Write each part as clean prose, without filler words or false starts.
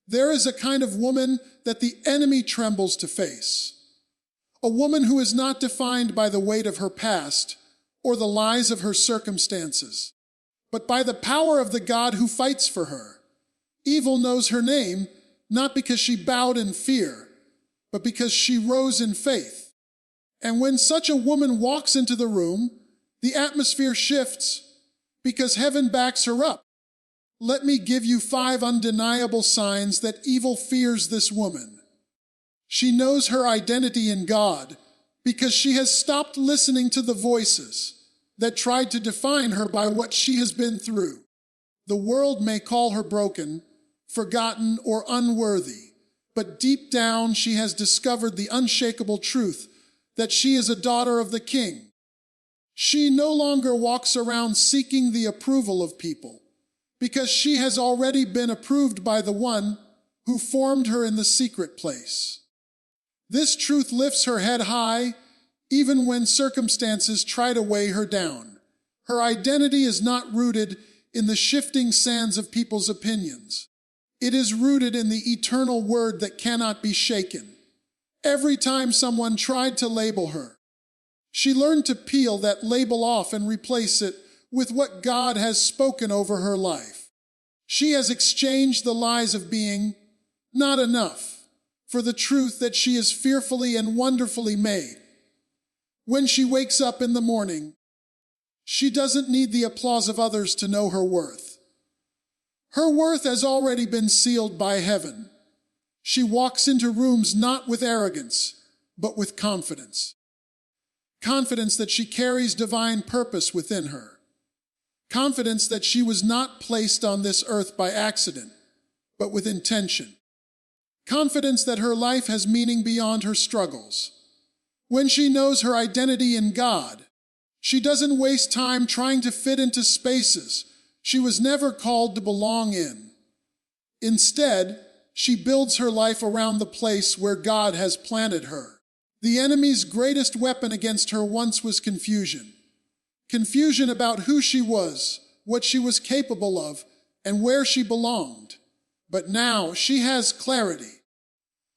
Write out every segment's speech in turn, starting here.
There is a kind of woman that the enemy trembles to face. A woman who is not defined by the weight of her past or the lies of her circumstances, but by the power of the God who fights for her. Evil knows her name, not because she bowed in fear, but because she rose in faith. And when such a woman walks into the room, the atmosphere shifts because heaven backs her up. Let me give you 5 undeniable signs that evil fears this woman. She knows her identity in God because she has stopped listening to the voices that tried to define her by what she has been through. The world may call her broken, forgotten, or unworthy, but deep down she has discovered the unshakable truth that she is a daughter of the King. She no longer walks around seeking the approval of people, because she has already been approved by the one who formed her in the secret place. This truth lifts her head high, even when circumstances try to weigh her down. Her identity is not rooted in the shifting sands of people's opinions. It is rooted in the eternal word that cannot be shaken. Every time someone tried to label her, she learned to peel that label off and replace it with what God has spoken over her life. She has exchanged the lies of being not enough for the truth that she is fearfully and wonderfully made. When she wakes up in the morning, she doesn't need the applause of others to know her worth. Her worth has already been sealed by heaven. She walks into rooms not with arrogance, but with confidence. Confidence that she carries divine purpose within her. Confidence that she was not placed on this earth by accident, but with intention. Confidence that her life has meaning beyond her struggles. When she knows her identity in God, she doesn't waste time trying to fit into spaces she was never called to belong in. Instead, she builds her life around the place where God has planted her. The enemy's greatest weapon against her once was confusion. Confusion about who she was, what she was capable of, and where she belonged. But now she has clarity.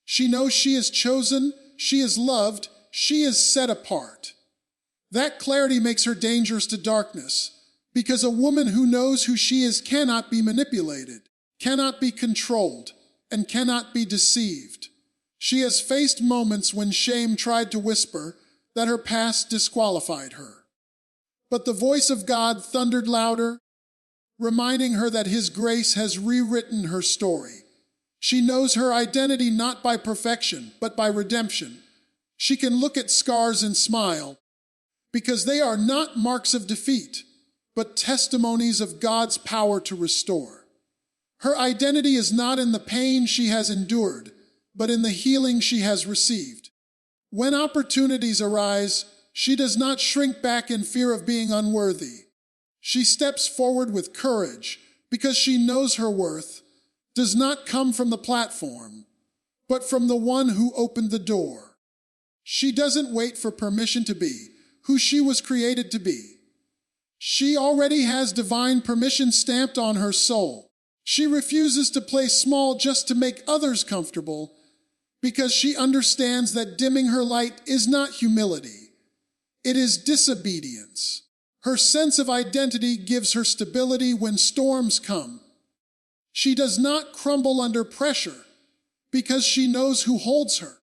She knows she is chosen, she is loved, she is set apart. That clarity makes her dangerous to darkness, because a woman who knows who she is cannot be manipulated, cannot be controlled, and cannot be deceived. She has faced moments when shame tried to whisper that her past disqualified her. But the voice of God thundered louder, reminding her that His grace has rewritten her story. She knows her identity not by perfection, but by redemption. She can look at scars and smile, because they are not marks of defeat, but testimonies of God's power to restore. Her identity is not in the pain she has endured, but in the healing she has received. When opportunities arise, she does not shrink back in fear of being unworthy. She steps forward with courage because she knows her worth does not come from the platform, but from the one who opened the door. She doesn't wait for permission to be who she was created to be. She already has divine permission stamped on her soul. She refuses to play small just to make others comfortable because she understands that dimming her light is not humility. It is disobedience. Her sense of identity gives her stability when storms come. She does not crumble under pressure because she knows who holds her.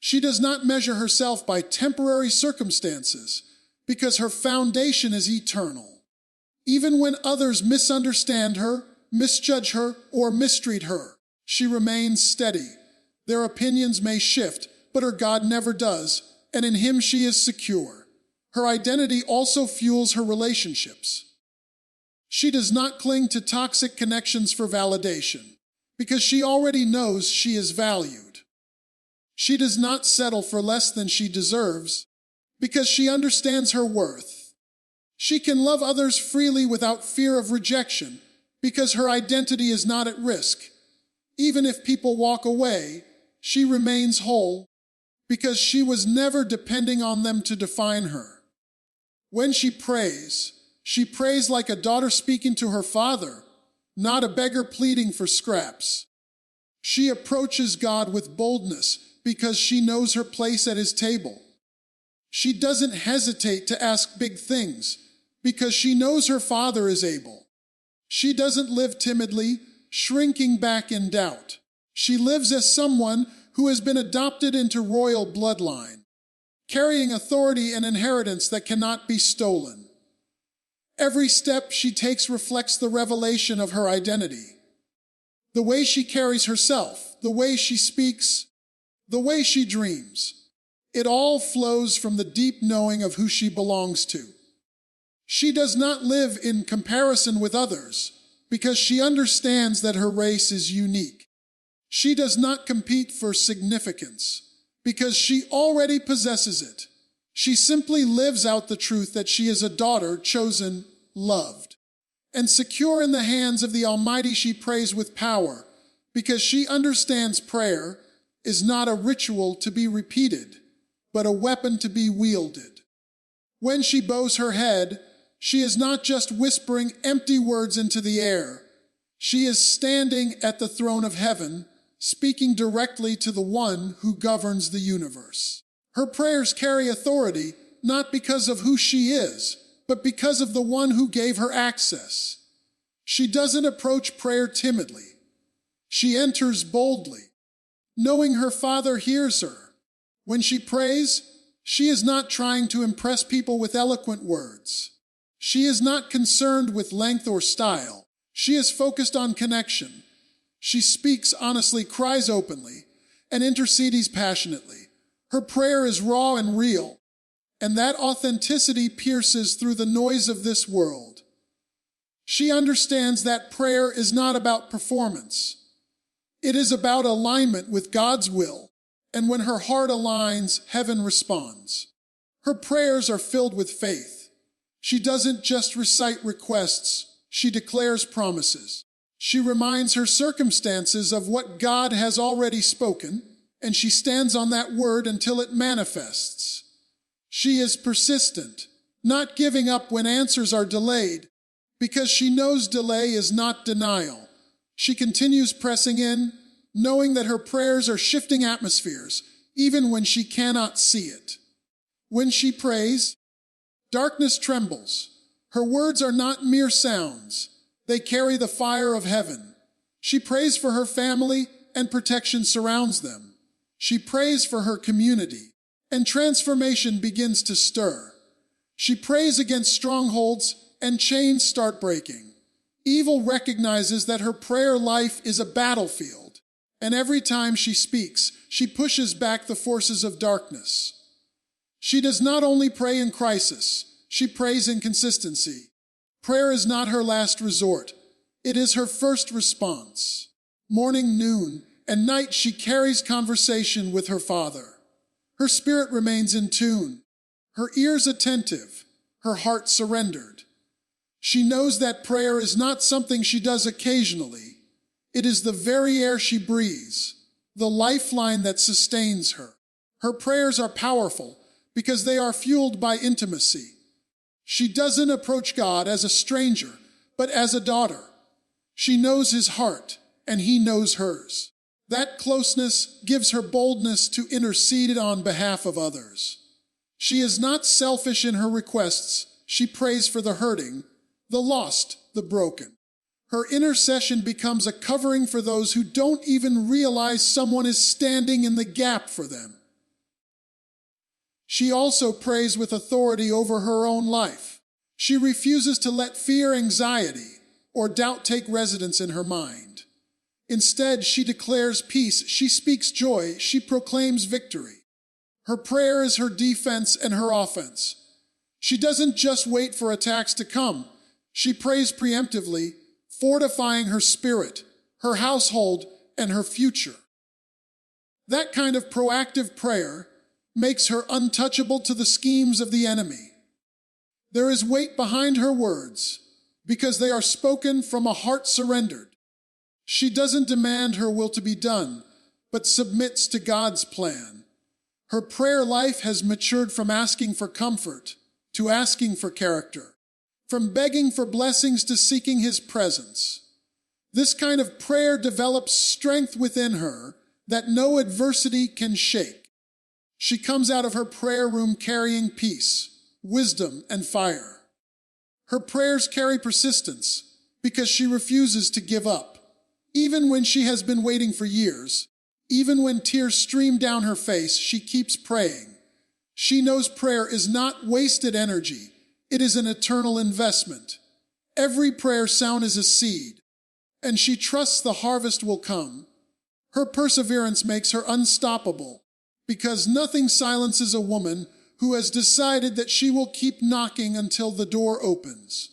She does not measure herself by temporary circumstances because her foundation is eternal. Even when others misunderstand her, misjudge her, or mistreat her, she remains steady. Their opinions may shift, but her God never does, and in Him she is secure. Her identity also fuels her relationships. She does not cling to toxic connections for validation, because she already knows she is valued. She does not settle for less than she deserves, because she understands her worth. She can love others freely without fear of rejection, because her identity is not at risk. Even if people walk away, she remains whole, because she was never depending on them to define her. When she prays like a daughter speaking to her father, not a beggar pleading for scraps. She approaches God with boldness because she knows her place at his table. She doesn't hesitate to ask big things because she knows her Father is able. She doesn't live timidly, shrinking back in doubt. She lives as someone who has been adopted into royal bloodline, carrying authority and inheritance that cannot be stolen. Every step she takes reflects the revelation of her identity. The way she carries herself, the way she speaks, the way she dreams, it all flows from the deep knowing of who she belongs to. She does not live in comparison with others because she understands that her race is unique. She does not compete for significance because she already possesses it. She simply lives out the truth that she is a daughter chosen, loved, and secure in the hands of the Almighty. She prays with power because she understands prayer is not a ritual to be repeated, but a weapon to be wielded. When she bows her head, she is not just whispering empty words into the air. She is standing at the throne of heaven, speaking directly to the one who governs the universe. Her prayers carry authority, not because of who she is, but because of the one who gave her access. She doesn't approach prayer timidly. She enters boldly, knowing her Father hears her. When she prays, she is not trying to impress people with eloquent words. She is not concerned with length or style. She is focused on connection. She speaks honestly, cries openly, and intercedes passionately. Her prayer is raw and real, and that authenticity pierces through the noise of this world. She understands that prayer is not about performance. It is about alignment with God's will, and when her heart aligns, heaven responds. Her prayers are filled with faith. She doesn't just recite requests, she declares promises. She reminds her circumstances of what God has already spoken, and she stands on that word until it manifests. She is persistent, not giving up when answers are delayed, because she knows delay is not denial. She continues pressing in, knowing that her prayers are shifting atmospheres, even when she cannot see it. When she prays, darkness trembles. Her words are not mere sounds. They carry the fire of heaven. She prays for her family, and protection surrounds them. She prays for her community, and transformation begins to stir. She prays against strongholds, and chains start breaking. Evil recognizes that her prayer life is a battlefield, and every time she speaks, she pushes back the forces of darkness. She does not only pray in crisis, she prays in consistency. Prayer is not her last resort. It is her first response. Morning, noon, and night she carries conversation with her Father. Her spirit remains in tune, her ears attentive, her heart surrendered. She knows that prayer is not something she does occasionally. It is the very air she breathes, the lifeline that sustains her. Her prayers are powerful because they are fueled by intimacy. She doesn't approach God as a stranger, but as a daughter. She knows his heart, and he knows hers. That closeness gives her boldness to intercede on behalf of others. She is not selfish in her requests. She prays for the hurting, the lost, the broken. Her intercession becomes a covering for those who don't even realize someone is standing in the gap for them. She also prays with authority over her own life. She refuses to let fear, anxiety, or doubt take residence in her mind. Instead, she declares peace, she speaks joy, she proclaims victory. Her prayer is her defense and her offense. She doesn't just wait for attacks to come. She prays preemptively, fortifying her spirit, her household, and her future. That kind of proactive prayer makes her untouchable to the schemes of the enemy. There is weight behind her words because they are spoken from a heart surrendered. She doesn't demand her will to be done, but submits to God's plan. Her prayer life has matured from asking for comfort to asking for character, from begging for blessings to seeking his presence. This kind of prayer develops strength within her that no adversity can shake. She comes out of her prayer room carrying peace, wisdom, and fire. Her prayers carry persistence because she refuses to give up. Even when she has been waiting for years, even when tears stream down her face, she keeps praying. She knows prayer is not wasted energy. It is an eternal investment. Every prayer sound is a seed, and she trusts the harvest will come. Her perseverance makes her unstoppable, because nothing silences a woman who has decided that she will keep knocking until the door opens.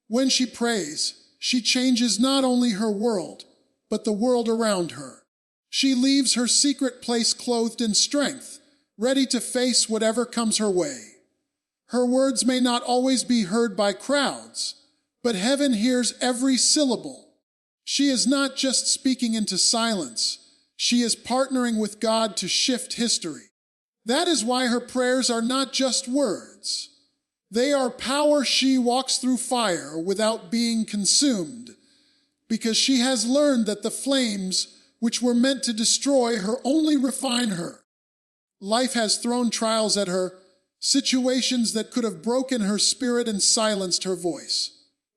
When she prays, she changes not only her world, but the world around her. She leaves her secret place clothed in strength, ready to face whatever comes her way. Her words may not always be heard by crowds, but heaven hears every syllable. She is not just speaking into silence, she is partnering with God to shift history. That is why her prayers are not just words. They are power. She walks through fire without being consumed, because she has learned that the flames which were meant to destroy her only refine her. Life has thrown trials at her, situations that could have broken her spirit and silenced her voice.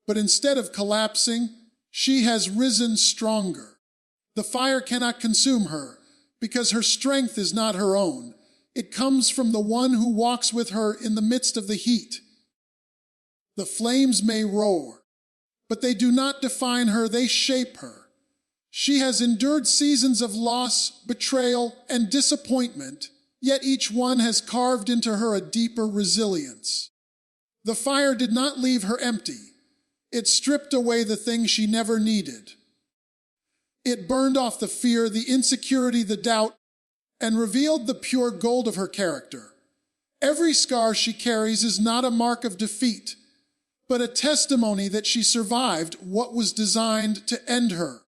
But instead of collapsing, she has risen stronger. The fire cannot consume her, because her strength is not her own. It comes from the one who walks with her in the midst of the heat. The flames may roar, but they do not define her, they shape her. She has endured seasons of loss, betrayal, and disappointment, yet each one has carved into her a deeper resilience. The fire did not leave her empty. It stripped away the things she never needed. It burned off the fear, the insecurity, the doubt, and revealed the pure gold of her character. Every scar she carries is not a mark of defeat, but a testimony that she survived what was designed to end her.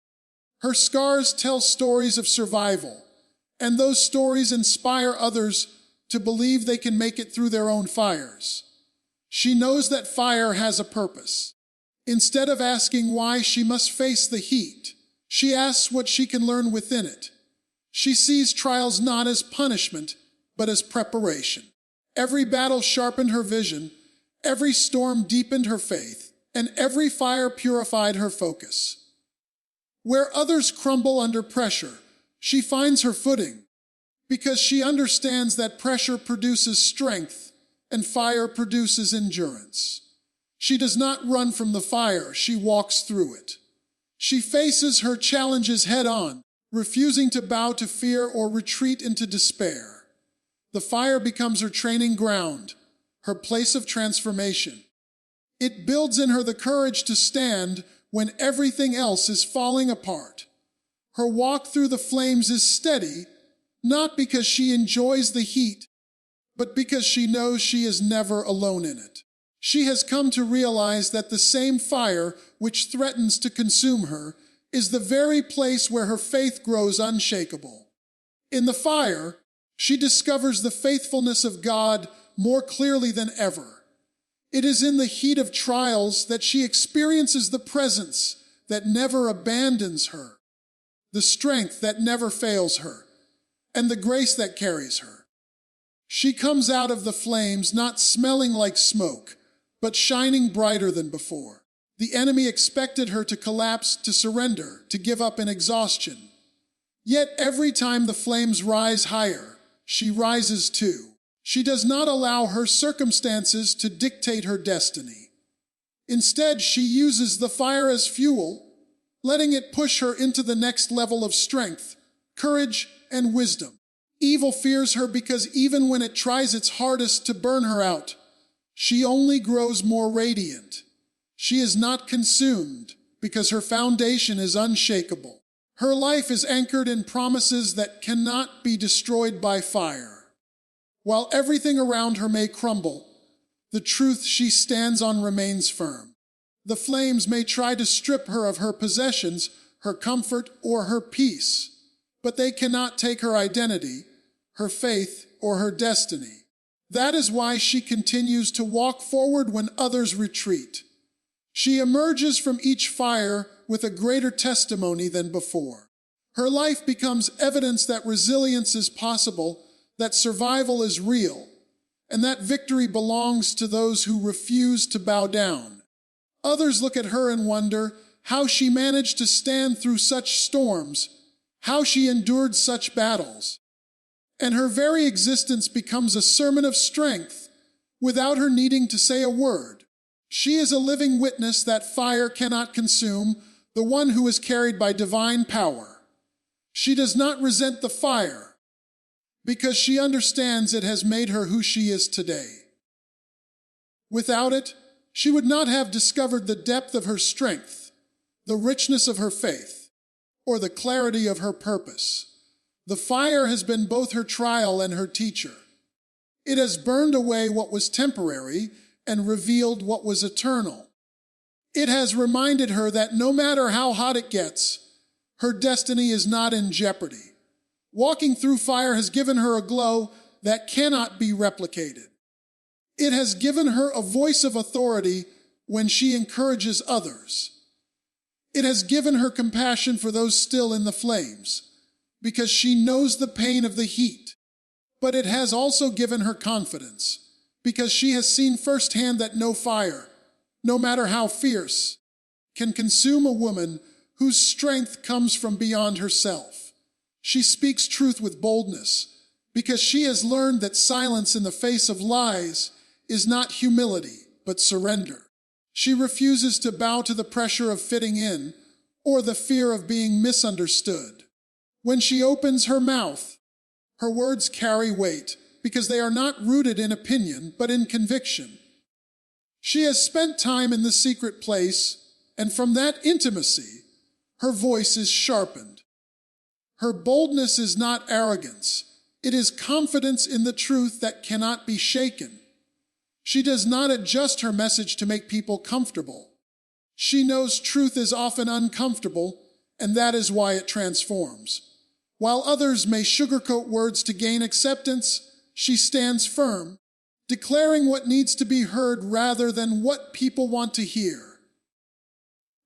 Her scars tell stories of survival, and those stories inspire others to believe they can make it through their own fires. She knows that fire has a purpose. Instead of asking why she must face the heat, she asks what she can learn within it. She sees trials not as punishment, but as preparation. Every battle sharpened her vision, every storm deepened her faith, and every fire purified her focus. Where others crumble under pressure, she finds her footing, because she understands that pressure produces strength and fire produces endurance. She does not run from the fire, she walks through it. She faces her challenges head on, refusing to bow to fear or retreat into despair. The fire becomes her training ground, her place of transformation. It builds in her the courage to stand when everything else is falling apart. Her walk through the flames is steady, not because she enjoys the heat, but because she knows she is never alone in it. She has come to realize that the same fire which threatens to consume her is the very place where her faith grows unshakable. In the fire, she discovers the faithfulness of God more clearly than ever. It is in the heat of trials that she experiences the presence that never abandons her, the strength that never fails her, and the grace that carries her. She comes out of the flames not smelling like smoke, but shining brighter than before. The enemy expected her to collapse, to surrender, to give up in exhaustion. Yet every time the flames rise higher, she rises too. She does not allow her circumstances to dictate her destiny. Instead, she uses the fire as fuel, letting it push her into the next level of strength, courage, and wisdom. Evil fears her because even when it tries its hardest to burn her out, she only grows more radiant. She is not consumed because her foundation is unshakable. Her life is anchored in promises that cannot be destroyed by fire. While everything around her may crumble, the truth she stands on remains firm. The flames may try to strip her of her possessions, her comfort, or her peace, but they cannot take her identity, her faith, or her destiny. That is why she continues to walk forward when others retreat. She emerges from each fire with a greater testimony than before. Her life becomes evidence that resilience is possible, that survival is real, and that victory belongs to those who refuse to bow down. Others look at her and wonder how she managed to stand through such storms, how she endured such battles. And her very existence becomes a sermon of strength, without her needing to say a word. She is a living witness that fire cannot consume the one who is carried by divine power. She does not resent the fire, because she understands it has made her who she is today. Without it, she would not have discovered the depth of her strength, the richness of her faith, or the clarity of her purpose. The fire has been both her trial and her teacher. It has burned away what was temporary and revealed what was eternal. It has reminded her that no matter how hot it gets, her destiny is not in jeopardy. Walking through fire has given her a glow that cannot be replicated. It has given her a voice of authority when she encourages others. It has given her compassion for those still in the flames, because she knows the pain of the heat. But it has also given her confidence, because she has seen firsthand that no fire, no matter how fierce, can consume a woman whose strength comes from beyond herself. She speaks truth with boldness, because she has learned that silence in the face of lies is not humility, but surrender. She refuses to bow to the pressure of fitting in or the fear of being misunderstood. When she opens her mouth, her words carry weight because they are not rooted in opinion, but in conviction. She has spent time in the secret place, and from that intimacy, her voice is sharpened. Her boldness is not arrogance. It is confidence in the truth that cannot be shaken. She does not adjust her message to make people comfortable. She knows truth is often uncomfortable, and that is why it transforms. While others may sugarcoat words to gain acceptance, she stands firm, declaring what needs to be heard rather than what people want to hear.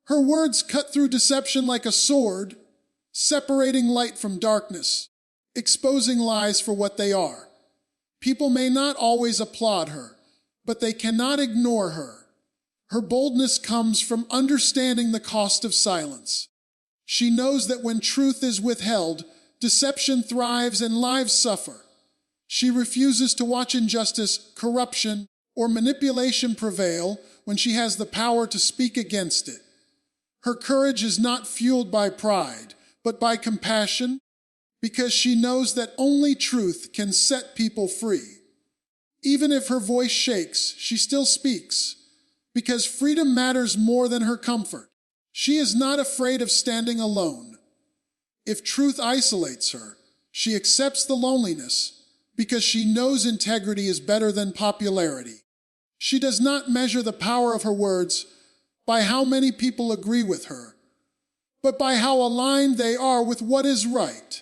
Her words cut through deception like a sword, separating light from darkness, exposing lies for what they are. People may not always applaud her, but they cannot ignore her. Her boldness comes from understanding the cost of silence. She knows that when truth is withheld, deception thrives and lives suffer. She refuses to watch injustice, corruption, or manipulation prevail when she has the power to speak against it. Her courage is not fueled by pride, but by compassion, because she knows that only truth can set people free. Even if her voice shakes, she still speaks, because freedom matters more than her comfort. She is not afraid of standing alone. If truth isolates her, she accepts the loneliness, because she knows integrity is better than popularity. She does not measure the power of her words by how many people agree with her, but by how aligned they are with what is right.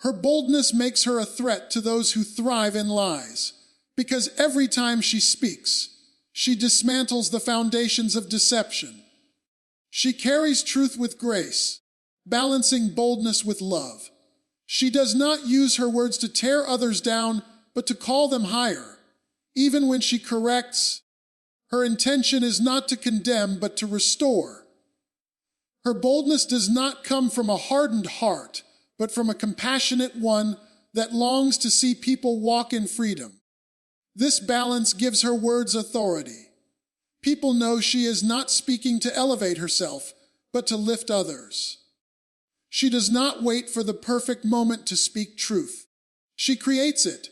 Her boldness makes her a threat to those who thrive in lies, because every time she speaks, she dismantles the foundations of deception. She carries truth with grace, balancing boldness with love. She does not use her words to tear others down, but to call them higher. Even when she corrects, her intention is not to condemn, but to restore. Her boldness does not come from a hardened heart, but from a compassionate one that longs to see people walk in freedom. This balance gives her words authority. People know she is not speaking to elevate herself, but to lift others. She does not wait for the perfect moment to speak truth. She creates it.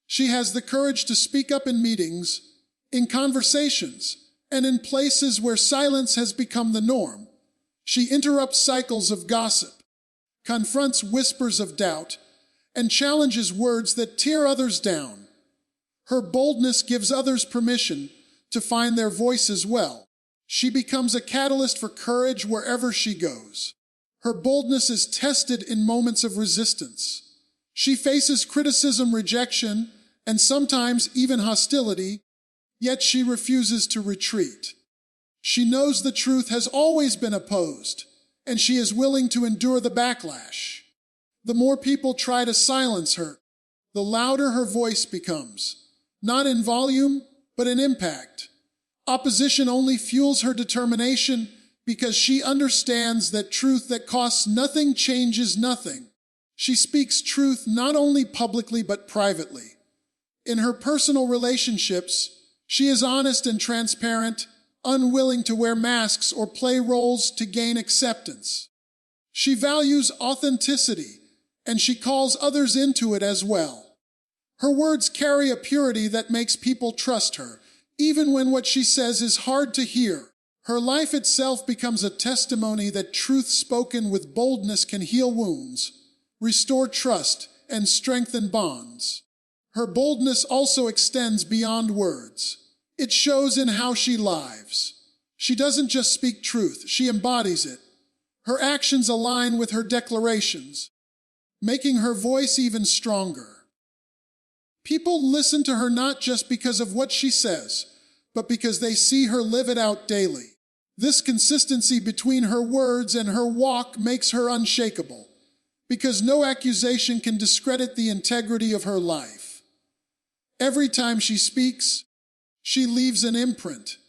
She has the courage to speak up in meetings, in conversations, and in places where silence has become the norm. She interrupts cycles of gossip, confronts whispers of doubt, and challenges words that tear others down. Her boldness gives others permission to find their voice as well. She becomes a catalyst for courage wherever she goes. Her boldness is tested in moments of resistance. She faces criticism, rejection, and sometimes even hostility, yet she refuses to retreat. She knows the truth has always been opposed, and she is willing to endure the backlash. The more people try to silence her, the louder her voice becomes, not in volume, but in impact. Opposition only fuels her determination because she understands that truth that costs nothing changes nothing. She speaks truth not only publicly but privately. In her personal relationships, she is honest and transparent, unwilling to wear masks or play roles to gain acceptance. She values authenticity, and she calls others into it as well. Her words carry a purity that makes people trust her, even when what she says is hard to hear. Her life itself becomes a testimony that truth spoken with boldness can heal wounds, restore trust, and strengthen bonds. Her boldness also extends beyond words. It shows in how she lives. She doesn't just speak truth, she embodies it. Her actions align with her declarations, making her voice even stronger. People listen to her not just because of what she says, but because they see her live it out daily. This consistency between her words and her walk makes her unshakable, because no accusation can discredit the integrity of her life. Every time she speaks, she leaves an imprint.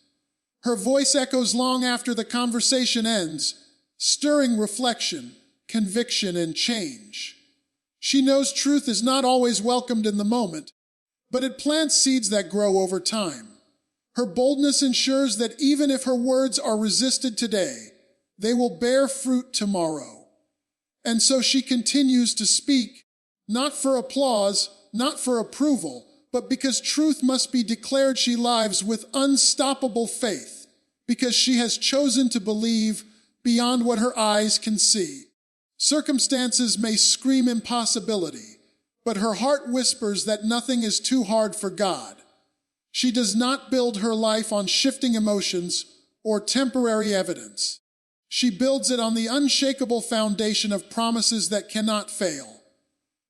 Her voice echoes long after the conversation ends, stirring reflection, conviction, and change. She knows truth is not always welcomed in the moment, but it plants seeds that grow over time. Her boldness ensures that even if her words are resisted today, they will bear fruit tomorrow. And so she continues to speak, not for applause, not for approval, but because truth must be declared. She lives with unstoppable faith, because she has chosen to believe beyond what her eyes can see. Circumstances may scream impossibility, but her heart whispers that nothing is too hard for God. She does not build her life on shifting emotions or temporary evidence. She builds it on the unshakable foundation of promises that cannot fail.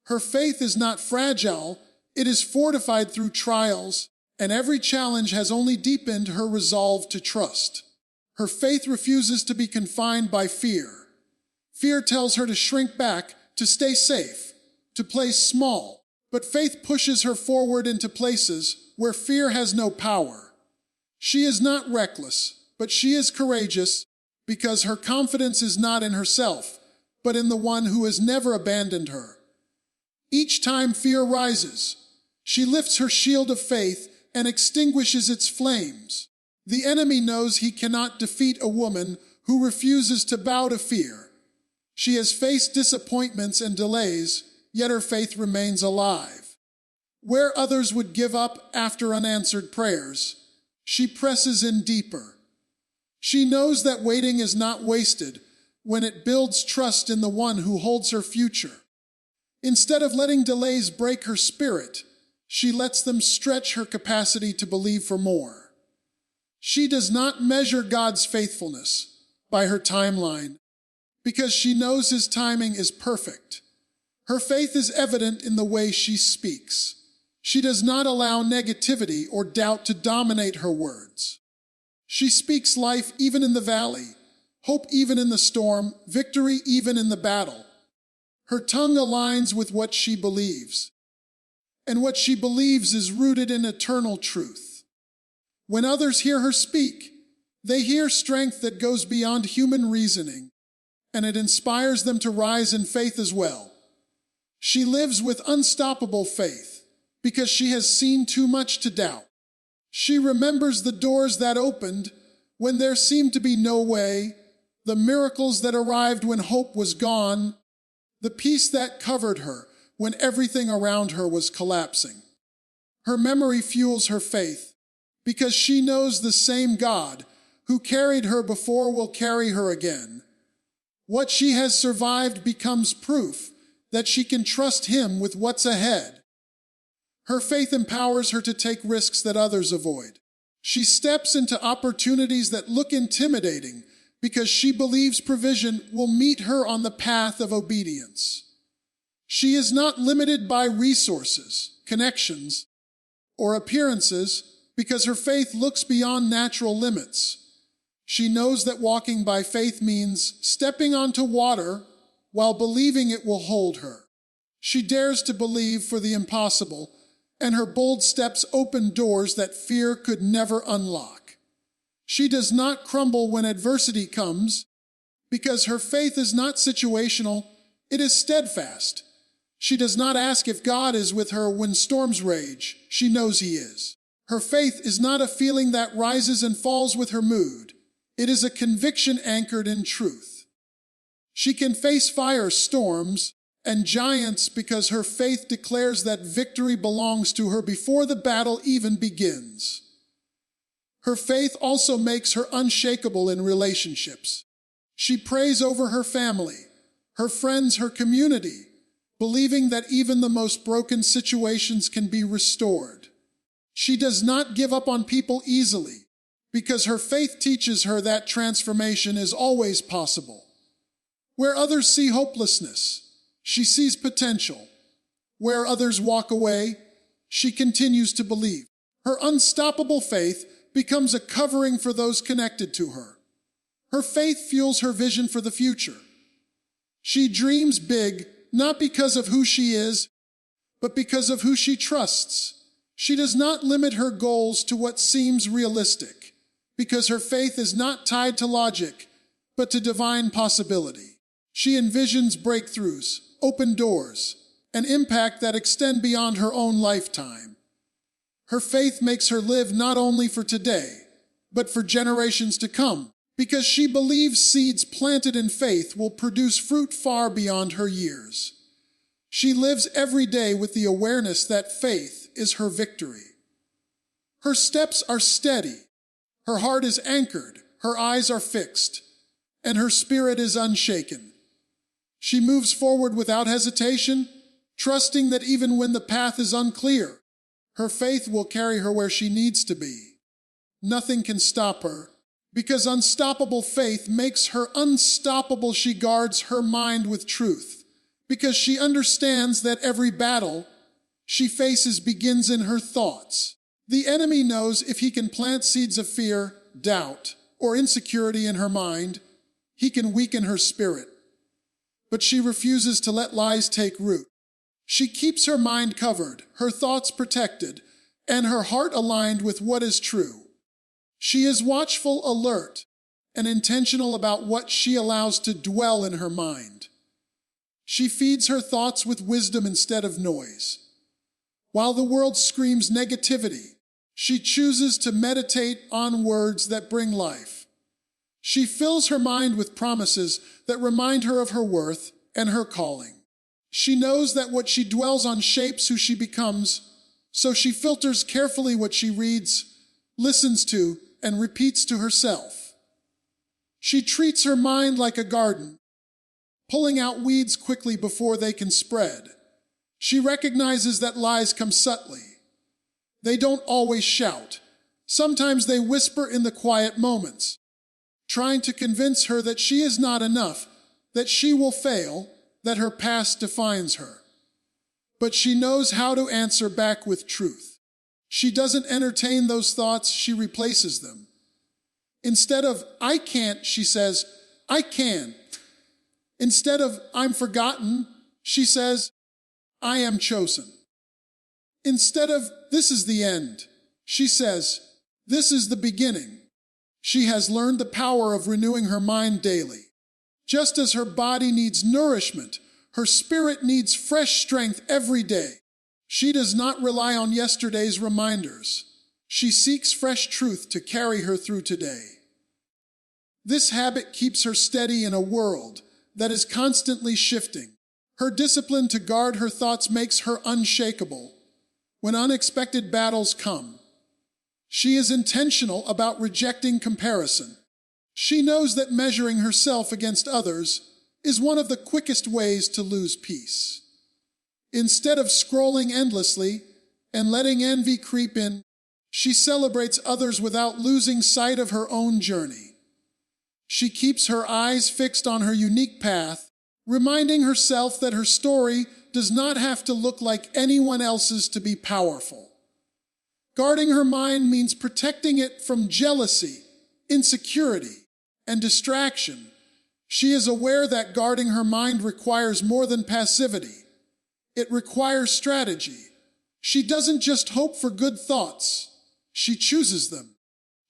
Her faith is not fragile, it is fortified through trials, and every challenge has only deepened her resolve to trust. Her faith refuses to be confined by fear. Fear tells her to shrink back, to stay safe, to play small. But faith pushes her forward into places where fear has no power. She is not reckless, but she is courageous because her confidence is not in herself, but in the one who has never abandoned her. Each time fear rises, she lifts her shield of faith and extinguishes its flames. The enemy knows he cannot defeat a woman who refuses to bow to fear. She has faced disappointments and delays, yet her faith remains alive. Where others would give up after unanswered prayers, she presses in deeper. She knows that waiting is not wasted when it builds trust in the one who holds her future. Instead of letting delays break her spirit, she lets them stretch her capacity to believe for more. She does not measure God's faithfulness by her timeline, because she knows His timing is perfect. Her faith is evident in the way she speaks. She does not allow negativity or doubt to dominate her words. She speaks life even in the valley, hope even in the storm, victory even in the battle. Her tongue aligns with what she believes, and what she believes is rooted in eternal truth. When others hear her speak, they hear strength that goes beyond human reasoning, and it inspires them to rise in faith as well. She lives with unstoppable faith because she has seen too much to doubt. She remembers the doors that opened when there seemed to be no way, the miracles that arrived when hope was gone, the peace that covered her when everything around her was collapsing. Her memory fuels her faith because she knows the same God who carried her before will carry her again. What she has survived becomes proof that she can trust Him with what's ahead. Her faith empowers her to take risks that others avoid. She steps into opportunities that look intimidating because she believes provision will meet her on the path of obedience. She is not limited by resources, connections, or appearances because her faith looks beyond natural limits. She knows that walking by faith means stepping onto water while believing it will hold her. She dares to believe for the impossible, and her bold steps open doors that fear could never unlock. She does not crumble when adversity comes, because her faith is not situational, it is steadfast. She does not ask if God is with her when storms rage. She knows He is. Her faith is not a feeling that rises and falls with her mood. It is a conviction anchored in truth. She can face fire, storms, and giants because her faith declares that victory belongs to her before the battle even begins. Her faith also makes her unshakable in relationships. She prays over her family, her friends, her community, believing that even the most broken situations can be restored. She does not give up on people easily, because her faith teaches her that transformation is always possible. Where others see hopelessness, she sees potential. Where others walk away, she continues to believe. Her unstoppable faith becomes a covering for those connected to her. Her faith fuels her vision for the future. She dreams big, not because of who she is, but because of who she trusts. She does not limit her goals to what seems realistic, because her faith is not tied to logic, but to divine possibility. She envisions breakthroughs, open doors, an impact that extend beyond her own lifetime. Her faith makes her live not only for today, but for generations to come, because she believes seeds planted in faith will produce fruit far beyond her years. She lives every day with the awareness that faith is her victory. Her steps are steady, her heart is anchored, her eyes are fixed, and her spirit is unshaken. She moves forward without hesitation, trusting that even when the path is unclear, her faith will carry her where she needs to be. Nothing can stop her, because unstoppable faith makes her unstoppable. She guards her mind with truth, because she understands that every battle she faces begins in her thoughts. The enemy knows if he can plant seeds of fear, doubt, or insecurity in her mind, he can weaken her spirit. But she refuses to let lies take root. She keeps her mind covered, her thoughts protected, and her heart aligned with what is true. She is watchful, alert, and intentional about what she allows to dwell in her mind. She feeds her thoughts with wisdom instead of noise. While the world screams negativity, she chooses to meditate on words that bring life. She fills her mind with promises that remind her of her worth and her calling. She knows that what she dwells on shapes who she becomes, so she filters carefully what she reads, listens to, and repeats to herself. She treats her mind like a garden, pulling out weeds quickly before they can spread. She recognizes that lies come subtly. They don't always shout. Sometimes they whisper in the quiet moments, trying to convince her that she is not enough, that she will fail, that her past defines her. But she knows how to answer back with truth. She doesn't entertain those thoughts, she replaces them. Instead of, I can't, she says, I can. Instead of, I'm forgotten, she says, I am chosen. Instead of, this is the end, she says, this is the beginning. She has learned the power of renewing her mind daily. Just as her body needs nourishment, her spirit needs fresh strength every day. She does not rely on yesterday's reminders. She seeks fresh truth to carry her through today. This habit keeps her steady in a world that is constantly shifting. Her discipline to guard her thoughts makes her unshakable when unexpected battles come. She is intentional about rejecting comparison. She knows that measuring herself against others is one of the quickest ways to lose peace. Instead of scrolling endlessly and letting envy creep in, she celebrates others without losing sight of her own journey. She keeps her eyes fixed on her unique path, reminding herself that her story does not have to look like anyone else's to be powerful. Guarding her mind means protecting it from jealousy, insecurity, and distraction. She is aware that guarding her mind requires more than passivity. It requires strategy. She doesn't just hope for good thoughts. She chooses them.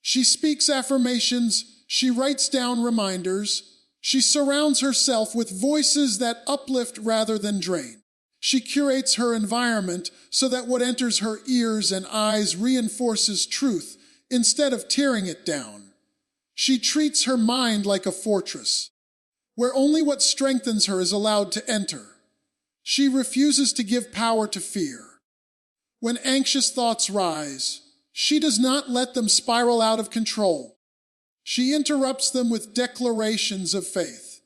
She speaks affirmations. She writes down reminders. She surrounds herself with voices that uplift rather than drain. She curates her environment so that what enters her ears and eyes reinforces truth instead of tearing it down. She treats her mind like a fortress, where only what strengthens her is allowed to enter. She refuses to give power to fear. When anxious thoughts rise, she does not let them spiral out of control. She interrupts them with declarations of faith.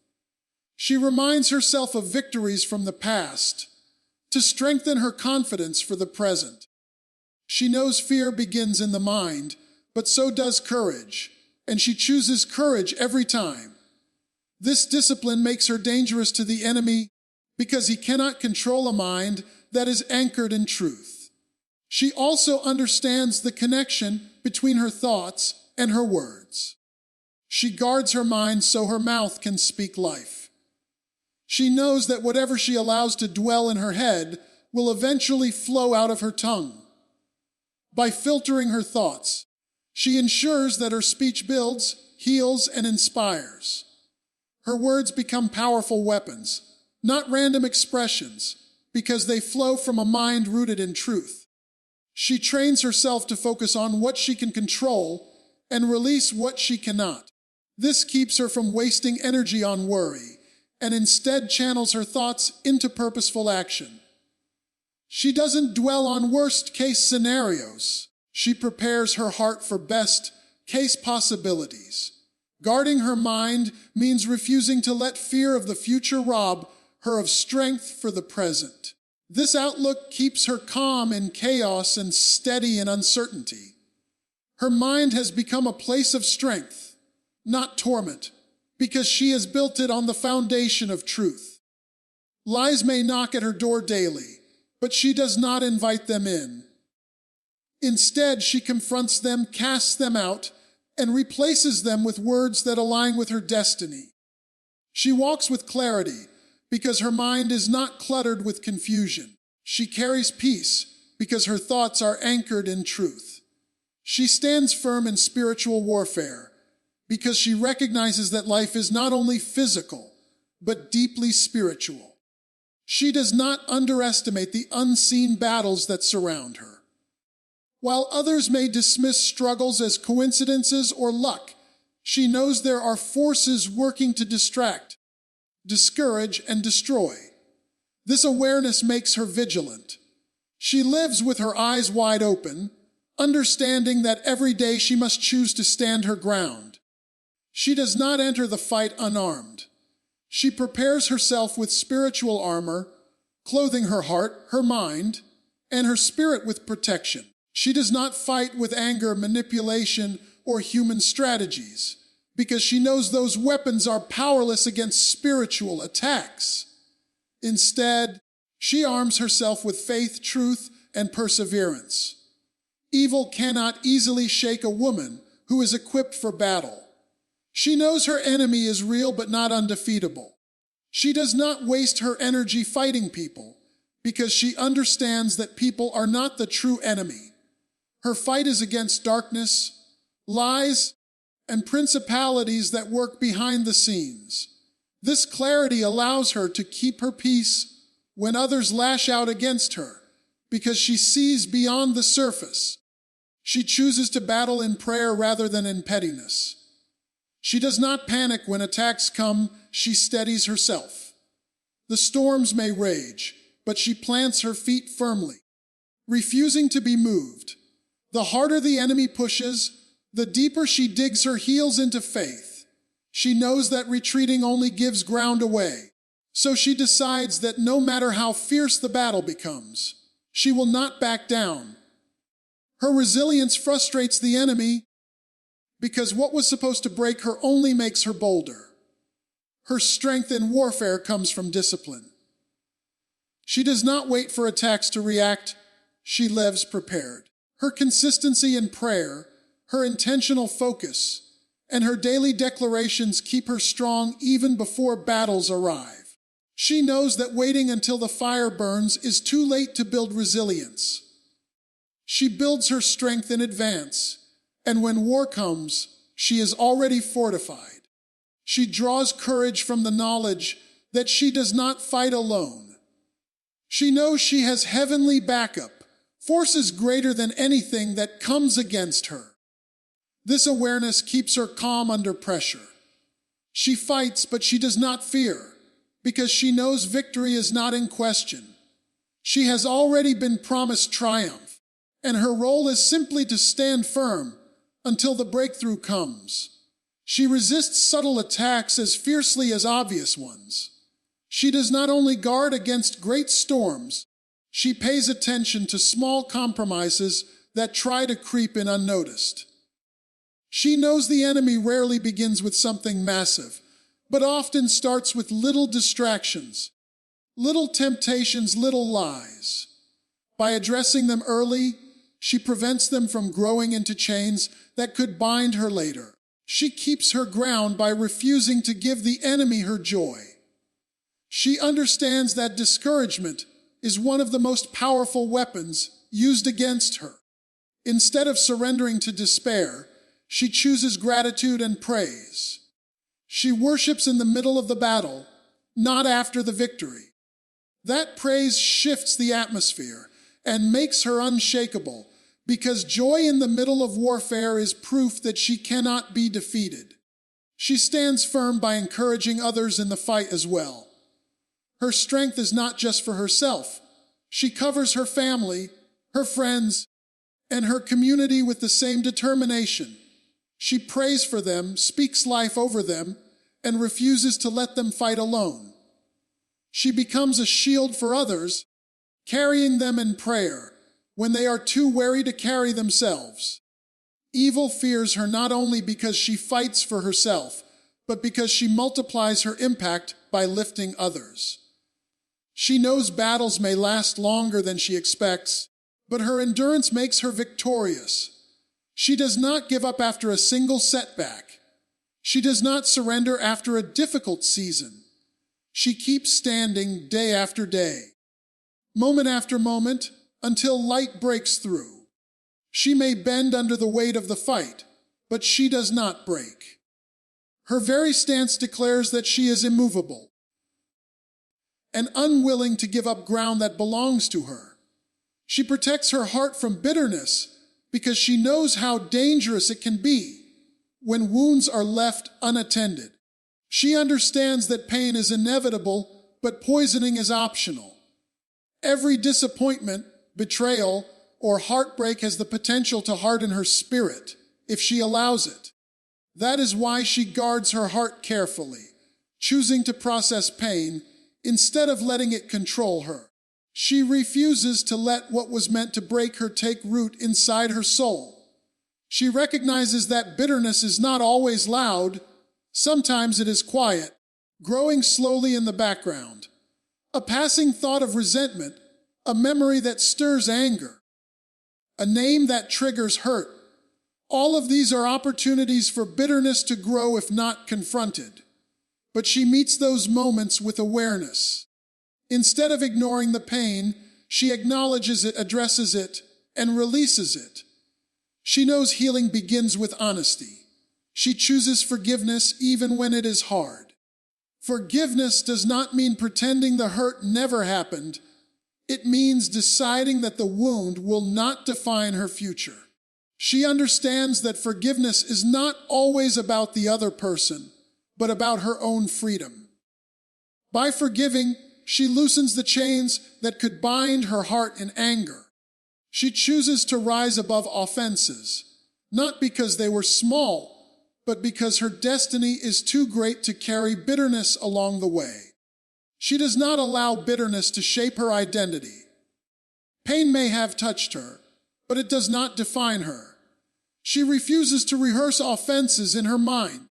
She reminds herself of victories from the past to strengthen her confidence for the present. She knows fear begins in the mind, but so does courage, and she chooses courage every time. This discipline makes her dangerous to the enemy because he cannot control a mind that is anchored in truth. She also understands the connection between her thoughts and her words. She guards her mind so her mouth can speak life. She knows that whatever she allows to dwell in her head will eventually flow out of her tongue. By filtering her thoughts, she ensures that her speech builds, heals, and inspires. Her words become powerful weapons, not random expressions, because they flow from a mind rooted in truth. She trains herself to focus on what she can control and release what she cannot. This keeps her from wasting energy on worry, and instead channels her thoughts into purposeful action. She doesn't dwell on worst-case scenarios. She prepares her heart for best-case possibilities. Guarding her mind means refusing to let fear of the future rob her of strength for the present. This outlook keeps her calm in chaos and steady in uncertainty. Her mind has become a place of strength, not torment, because she has built it on the foundation of truth. Lies may knock at her door daily, but she does not invite them in. Instead, she confronts them, casts them out, and replaces them with words that align with her destiny. She walks with clarity because her mind is not cluttered with confusion. She carries peace because her thoughts are anchored in truth. She stands firm in spiritual warfare because she recognizes that life is not only physical, but deeply spiritual. She does not underestimate the unseen battles that surround her. While others may dismiss struggles as coincidences or luck, she knows there are forces working to distract, discourage, and destroy. This awareness makes her vigilant. She lives with her eyes wide open, understanding that every day she must choose to stand her ground. She does not enter the fight unarmed. She prepares herself with spiritual armor, clothing her heart, her mind, and her spirit with protection. She does not fight with anger, manipulation, or human strategies, because she knows those weapons are powerless against spiritual attacks. Instead, she arms herself with faith, truth, and perseverance. Evil cannot easily shake a woman who is equipped for battle. She knows her enemy is real but not undefeatable. She does not waste her energy fighting people because she understands that people are not the true enemy. Her fight is against darkness, lies, and principalities that work behind the scenes. This clarity allows her to keep her peace when others lash out against her because she sees beyond the surface. She chooses to battle in prayer rather than in pettiness. She does not panic when attacks come, she steadies herself. The storms may rage, but she plants her feet firmly, refusing to be moved. The harder the enemy pushes, the deeper she digs her heels into faith. She knows that retreating only gives ground away, so she decides that no matter how fierce the battle becomes, she will not back down. Her resilience frustrates the enemy because what was supposed to break her only makes her bolder. Her strength in warfare comes from discipline. She does not wait for attacks to react, she lives prepared. Her consistency in prayer, her intentional focus, and her daily declarations keep her strong even before battles arrive. She knows that waiting until the fire burns is too late to build resilience. She builds her strength in advance, and when war comes, she is already fortified. She draws courage from the knowledge that she does not fight alone. She knows she has heavenly backup, forces greater than anything that comes against her. This awareness keeps her calm under pressure. She fights, but she does not fear, because she knows victory is not in question. She has already been promised triumph, and her role is simply to stand firm until the breakthrough comes. She resists subtle attacks as fiercely as obvious ones. She does not only guard against great storms, she pays attention to small compromises that try to creep in unnoticed. She knows the enemy rarely begins with something massive, but often starts with little distractions, little temptations, little lies. By addressing them early, she prevents them from growing into chains that could bind her later. She keeps her ground by refusing to give the enemy her joy. She understands that discouragement is one of the most powerful weapons used against her. Instead of surrendering to despair, she chooses gratitude and praise. She worships in the middle of the battle, not after the victory. That praise shifts the atmosphere and makes her unshakable, because joy in the middle of warfare is proof that she cannot be defeated. She stands firm by encouraging others in the fight as well. Her strength is not just for herself. She covers her family, her friends, and her community with the same determination. She prays for them, speaks life over them, and refuses to let them fight alone. She becomes a shield for others, carrying them in prayer when they are too wary to carry themselves. Evil fears her not only because she fights for herself, but because she multiplies her impact by lifting others. She knows battles may last longer than she expects, but her endurance makes her victorious. She does not give up after a single setback. She does not surrender after a difficult season. She keeps standing day after day, moment after moment, until light breaks through. She may bend under the weight of the fight, but she does not break. Her very stance declares that she is immovable and unwilling to give up ground that belongs to her. She protects her heart from bitterness because she knows how dangerous it can be when wounds are left unattended. She understands that pain is inevitable, but poisoning is optional. Every disappointment, betrayal, or heartbreak has the potential to harden her spirit if she allows it. That is why she guards her heart carefully, choosing to process pain instead of letting it control her. She refuses to let what was meant to break her take root inside her soul. She recognizes that bitterness is not always loud. Sometimes it is quiet, growing slowly in the background. A passing thought of resentment, a memory that stirs anger, a name that triggers hurt. All of these are opportunities for bitterness to grow if not confronted. But she meets those moments with awareness. Instead of ignoring the pain, she acknowledges it, addresses it, and releases it. She knows healing begins with honesty. She chooses forgiveness even when it is hard. Forgiveness does not mean pretending the hurt never happened. It means deciding that the wound will not define her future. She understands that forgiveness is not always about the other person, but about her own freedom. By forgiving, she loosens the chains that could bind her heart in anger. She chooses to rise above offenses, not because they were small, but because her destiny is too great to carry bitterness along the way. She does not allow bitterness to shape her identity. Pain may have touched her, but it does not define her. She refuses to rehearse offenses in her mind,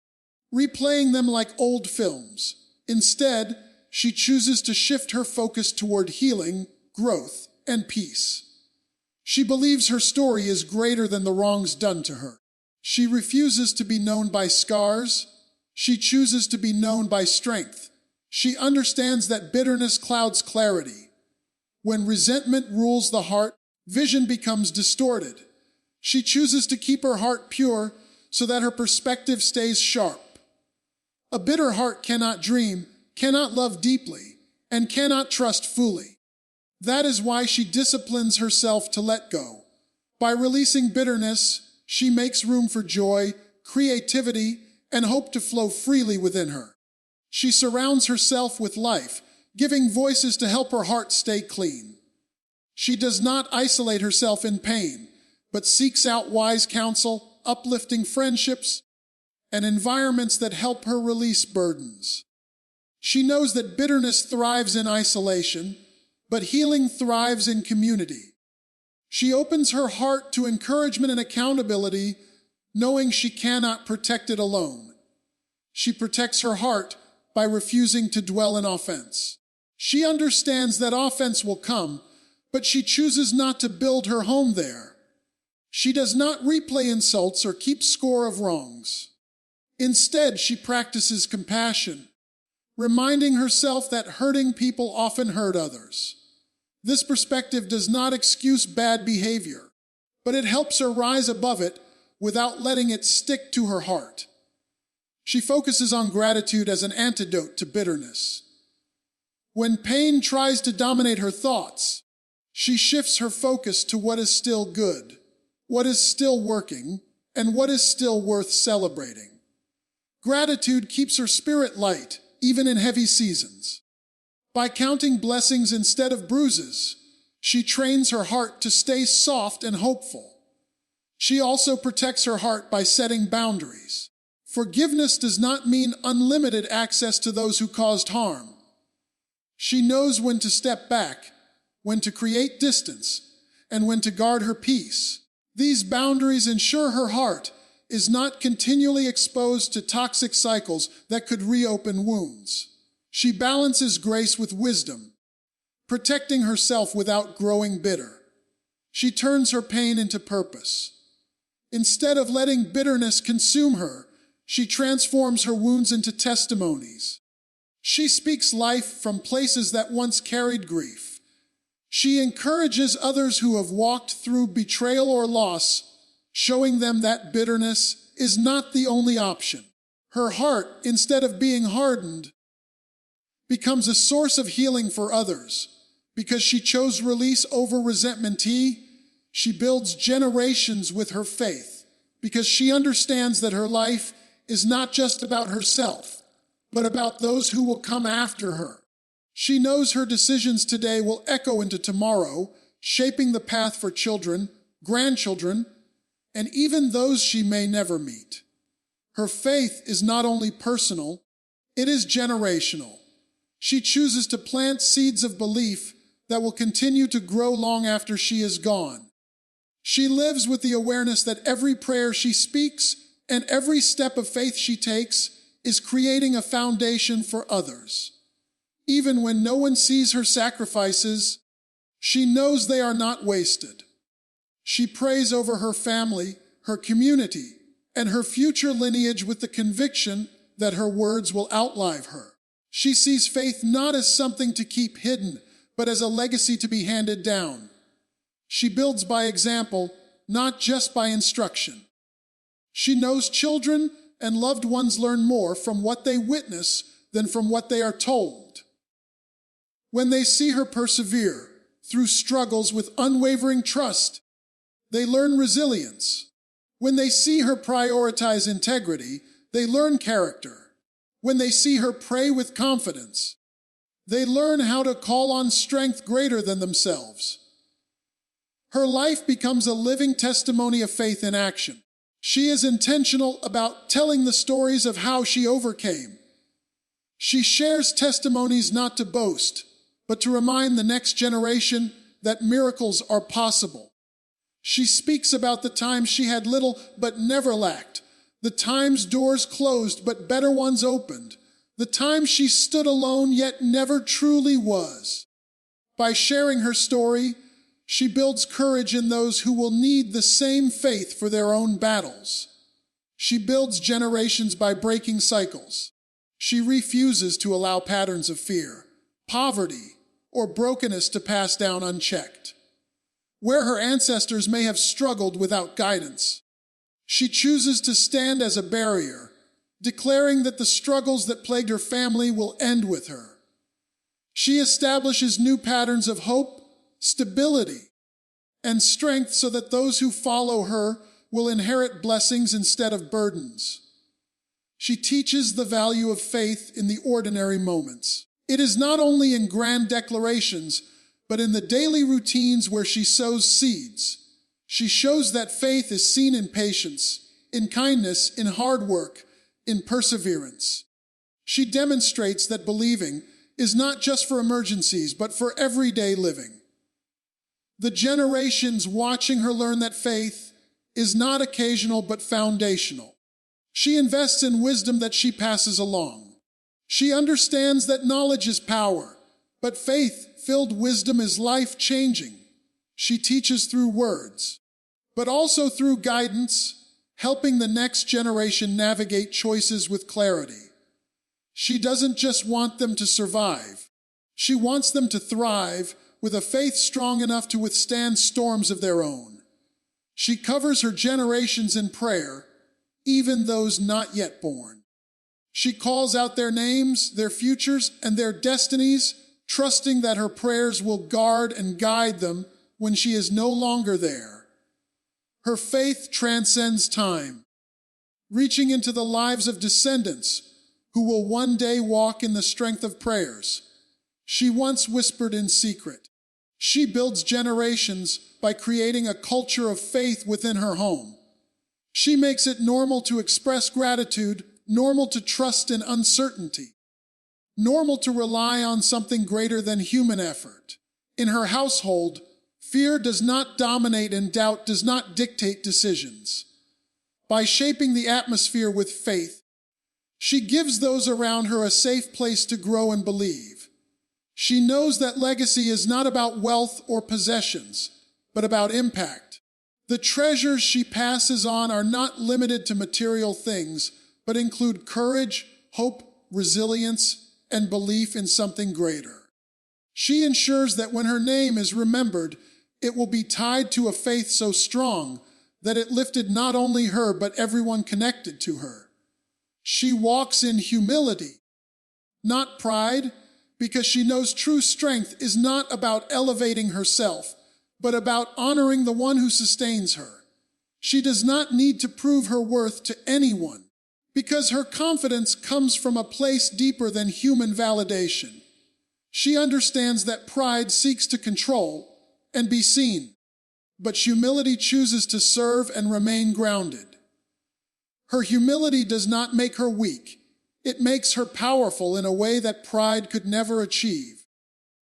replaying them like old films. Instead, she chooses to shift her focus toward healing, growth, and peace. She believes her story is greater than the wrongs done to her. She refuses to be known by scars. She chooses to be known by strength. She understands that bitterness clouds clarity. When resentment rules the heart, vision becomes distorted. She chooses to keep her heart pure so that her perspective stays sharp. A bitter heart cannot dream, cannot love deeply, and cannot trust fully. That is why she disciplines herself to let go. By releasing bitterness, she makes room for joy, creativity, and hope to flow freely within her. She surrounds herself with life, giving voices to help her heart stay clean. She does not isolate herself in pain, but seeks out wise counsel, uplifting friendships, and environments that help her release burdens. She knows that bitterness thrives in isolation, but healing thrives in community. She opens her heart to encouragement and accountability, knowing she cannot protect it alone. She protects her heart by refusing to dwell in offense. She understands that offense will come, but she chooses not to build her home there. She does not replay insults or keep score of wrongs. Instead, she practices compassion, reminding herself that hurting people often hurt others. This perspective does not excuse bad behavior, but it helps her rise above it without letting it stick to her heart. She focuses on gratitude as an antidote to bitterness. When pain tries to dominate her thoughts, she shifts her focus to what is still good, what is still working, and what is still worth celebrating. Gratitude keeps her spirit light, even in heavy seasons. By counting blessings instead of bruises, she trains her heart to stay soft and hopeful. She also protects her heart by setting boundaries. Forgiveness does not mean unlimited access to those who caused harm. She knows when to step back, when to create distance, and when to guard her peace. These boundaries ensure her heart is not continually exposed to toxic cycles that could reopen wounds. She balances grace with wisdom, protecting herself without growing bitter. She turns her pain into purpose. Instead of letting bitterness consume her, she transforms her wounds into testimonies. She speaks life from places that once carried grief. She encourages others who have walked through betrayal or loss, showing them that bitterness is not the only option. Her heart, instead of being hardened, becomes a source of healing for others. Because she chose release over resentment, she builds generations with her faith. Because she understands that her life is not just about herself, but about those who will come after her. She knows her decisions today will echo into tomorrow, shaping the path for children, grandchildren, and even those she may never meet. Her faith is not only personal, it is generational. She chooses to plant seeds of belief that will continue to grow long after she is gone. She lives with the awareness that every prayer she speaks and every step of faith she takes is creating a foundation for others. Even when no one sees her sacrifices, she knows they are not wasted. She prays over her family, her community, and her future lineage with the conviction that her words will outlive her. She sees faith not as something to keep hidden, but as a legacy to be handed down. She builds by example, not just by instruction. She knows children and loved ones learn more from what they witness than from what they are told. When they see her persevere through struggles with unwavering trust, they learn resilience. When they see her prioritize integrity, they learn character. When they see her pray with confidence, they learn how to call on strength greater than themselves. Her life becomes a living testimony of faith in action. She is intentional about telling the stories of how she overcame. She shares testimonies not to boast, but to remind the next generation that miracles are possible. She speaks about the times she had little but never lacked, the times doors closed but better ones opened, the times she stood alone yet never truly was. By sharing her story, she builds courage in those who will need the same faith for their own battles. She builds generations by breaking cycles. She refuses to allow patterns of fear, poverty, or brokenness to pass down unchecked. Where her ancestors may have struggled without guidance, she chooses to stand as a barrier, declaring that the struggles that plagued her family will end with her. She establishes new patterns of hope, stability, and strength so that those who follow her will inherit blessings instead of burdens. She teaches the value of faith in the ordinary moments. It is not only in grand declarations, but in the daily routines where she sows seeds. She shows that faith is seen in patience, in kindness, in hard work, in perseverance. She demonstrates that believing is not just for emergencies, but for everyday living. The generations watching her learn that faith is not occasional but foundational. She invests in wisdom that she passes along. She understands that knowledge is power, but faith-filled wisdom is life-changing. She teaches through words, but also through guidance, helping the next generation navigate choices with clarity. She doesn't just want them to survive. She wants them to thrive with a faith strong enough to withstand storms of their own. She covers her generations in prayer, even those not yet born. She calls out their names, their futures, and their destinies, trusting that her prayers will guard and guide them when she is no longer there. Her faith transcends time, reaching into the lives of descendants who will one day walk in the strength of prayers she once whispered in secret. She builds generations by creating a culture of faith within her home. She makes it normal to express gratitude, normal to trust in uncertainty, normal to rely on something greater than human effort. In her household, fear does not dominate and doubt does not dictate decisions. By shaping the atmosphere with faith, she gives those around her a safe place to grow and believe. She knows that legacy is not about wealth or possessions, but about impact. The treasures she passes on are not limited to material things, but include courage, hope, resilience, and belief in something greater. She ensures that when her name is remembered, it will be tied to a faith so strong that it lifted not only her but everyone connected to her. She walks in humility, not pride, because she knows true strength is not about elevating herself, but about honoring the one who sustains her. She does not need to prove her worth to anyone, because her confidence comes from a place deeper than human validation. She understands that pride seeks to control and be seen, but humility chooses to serve and remain grounded. Her humility does not make her weak. It makes her powerful in a way that pride could never achieve.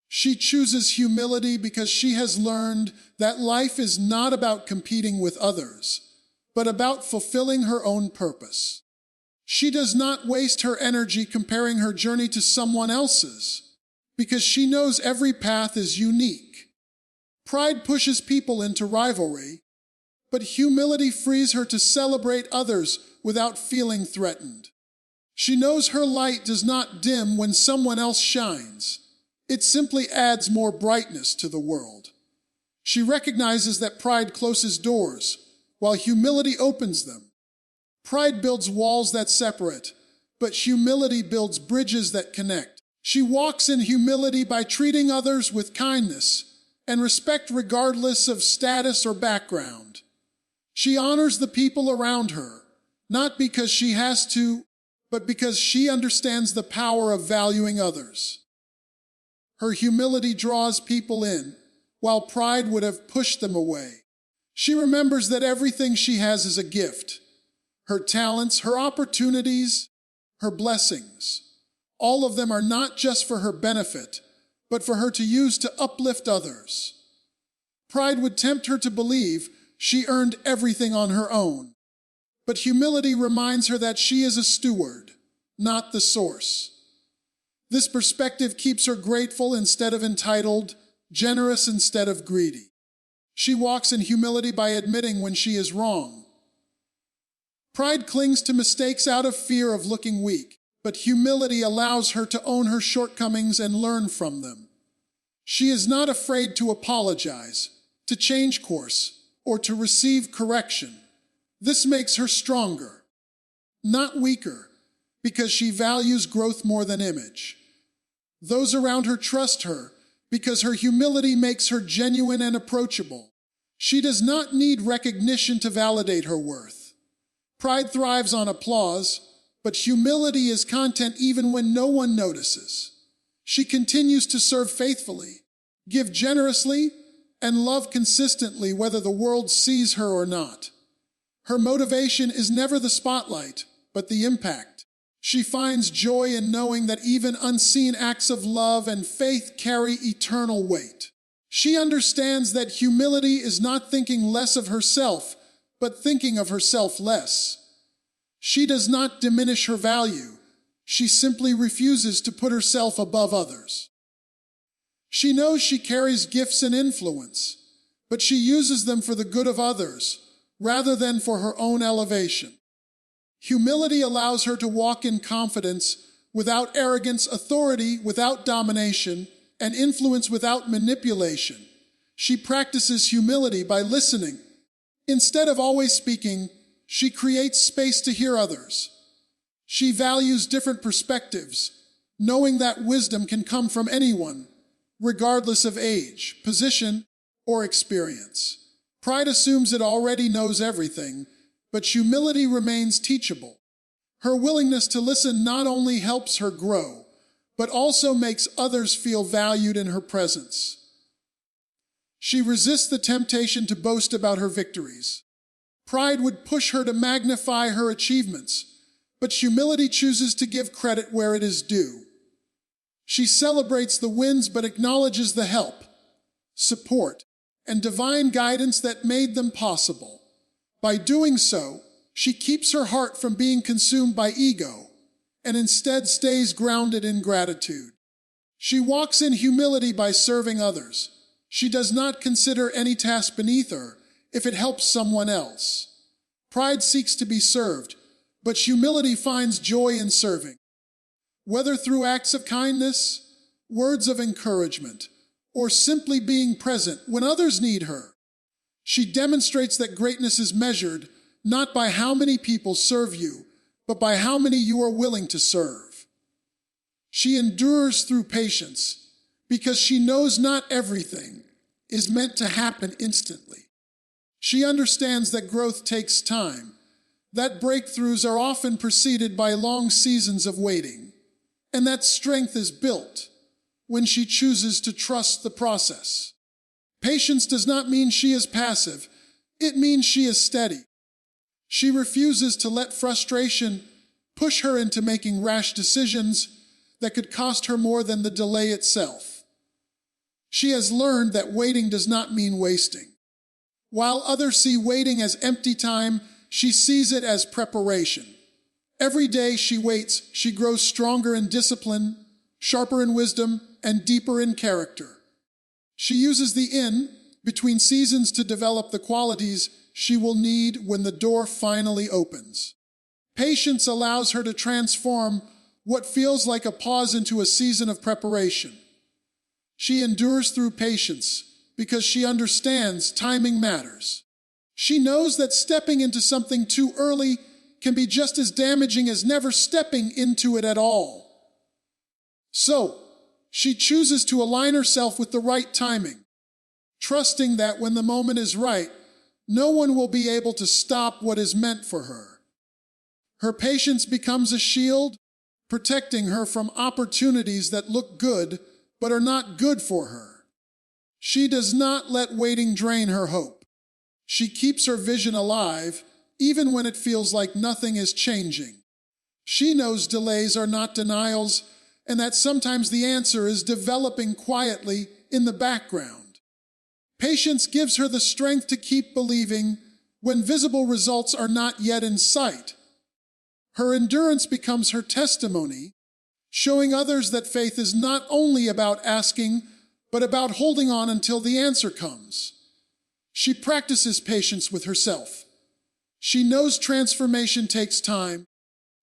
She chooses humility because she has learned that life is not about competing with others, but about fulfilling her own purpose. She does not waste her energy comparing her journey to someone else's, because she knows every path is unique. Pride pushes people into rivalry, but humility frees her to celebrate others without feeling threatened. She knows her light does not dim when someone else shines. It simply adds more brightness to the world. She recognizes that pride closes doors, while humility opens them. Pride builds walls that separate, but humility builds bridges that connect. She walks in humility by treating others with kindness and respect regardless of status or background. She honors the people around her, not because she has to, but because she understands the power of valuing others. Her humility draws people in, while pride would have pushed them away. She remembers that everything she has is a gift. Her talents, her opportunities, her blessings. All of them are not just for her benefit, but for her to use to uplift others. Pride would tempt her to believe she earned everything on her own. But humility reminds her that she is a steward, not the source. This perspective keeps her grateful instead of entitled, generous instead of greedy. She walks in humility by admitting when she is wrong. Pride clings to mistakes out of fear of looking weak, but humility allows her to own her shortcomings and learn from them. She is not afraid to apologize, to change course, or to receive correction. This makes her stronger, not weaker, because she values growth more than image. Those around her trust her because her humility makes her genuine and approachable. She does not need recognition to validate her worth. Pride thrives on applause, but humility is content even when no one notices. She continues to serve faithfully, give generously, and love consistently whether the world sees her or not. Her motivation is never the spotlight, but the impact. She finds joy in knowing that even unseen acts of love and faith carry eternal weight. She understands that humility is not thinking less of herself, but thinking of herself less. She does not diminish her value. She simply refuses to put herself above others. She knows she carries gifts and influence, but she uses them for the good of others, rather than for her own elevation. Humility allows her to walk in confidence, without arrogance, authority without domination, and influence without manipulation. She practices humility by listening. Instead of always speaking, she creates space to hear others. She values different perspectives, knowing that wisdom can come from anyone, regardless of age, position, or experience. Pride assumes it already knows everything, but humility remains teachable. Her willingness to listen not only helps her grow, but also makes others feel valued in her presence. She resists the temptation to boast about her victories. Pride would push her to magnify her achievements, but humility chooses to give credit where it is due. She celebrates the wins but acknowledges the help, support, and divine guidance that made them possible. By doing so, she keeps her heart from being consumed by ego and instead stays grounded in gratitude. She walks in humility by serving others. She does not consider any task beneath her if it helps someone else. Pride seeks to be served, but humility finds joy in serving. Whether through acts of kindness, words of encouragement, or simply being present when others need her, she demonstrates that greatness is measured not by how many people serve you, but by how many you are willing to serve. She endures through patience because she knows not everything is meant to happen instantly. She understands that growth takes time, that breakthroughs are often preceded by long seasons of waiting, and that strength is built when she chooses to trust the process. Patience does not mean she is passive, it means she is steady. She refuses to let frustration push her into making rash decisions that could cost her more than the delay itself. She has learned that waiting does not mean wasting. While others see waiting as empty time, she sees it as preparation. Every day she waits, she grows stronger in discipline, sharper in wisdom, and deeper in character. She uses the in-between seasons to develop the qualities she will need when the door finally opens. Patience allows her to transform what feels like a pause into a season of preparation. She endures through patience because she understands timing matters. She knows that stepping into something too early can be just as damaging as never stepping into it at all. So, she chooses to align herself with the right timing, trusting that when the moment is right, no one will be able to stop what is meant for her. Her patience becomes a shield, protecting her from opportunities that look good but are not good for her. She does not let waiting drain her hope. She keeps her vision alive, even when it feels like nothing is changing. She knows delays are not denials, and that sometimes the answer is developing quietly in the background. Patience gives her the strength to keep believing when visible results are not yet in sight. Her endurance becomes her testimony, showing others that faith is not only about asking, but about holding on until the answer comes. She practices patience with herself. She knows transformation takes time,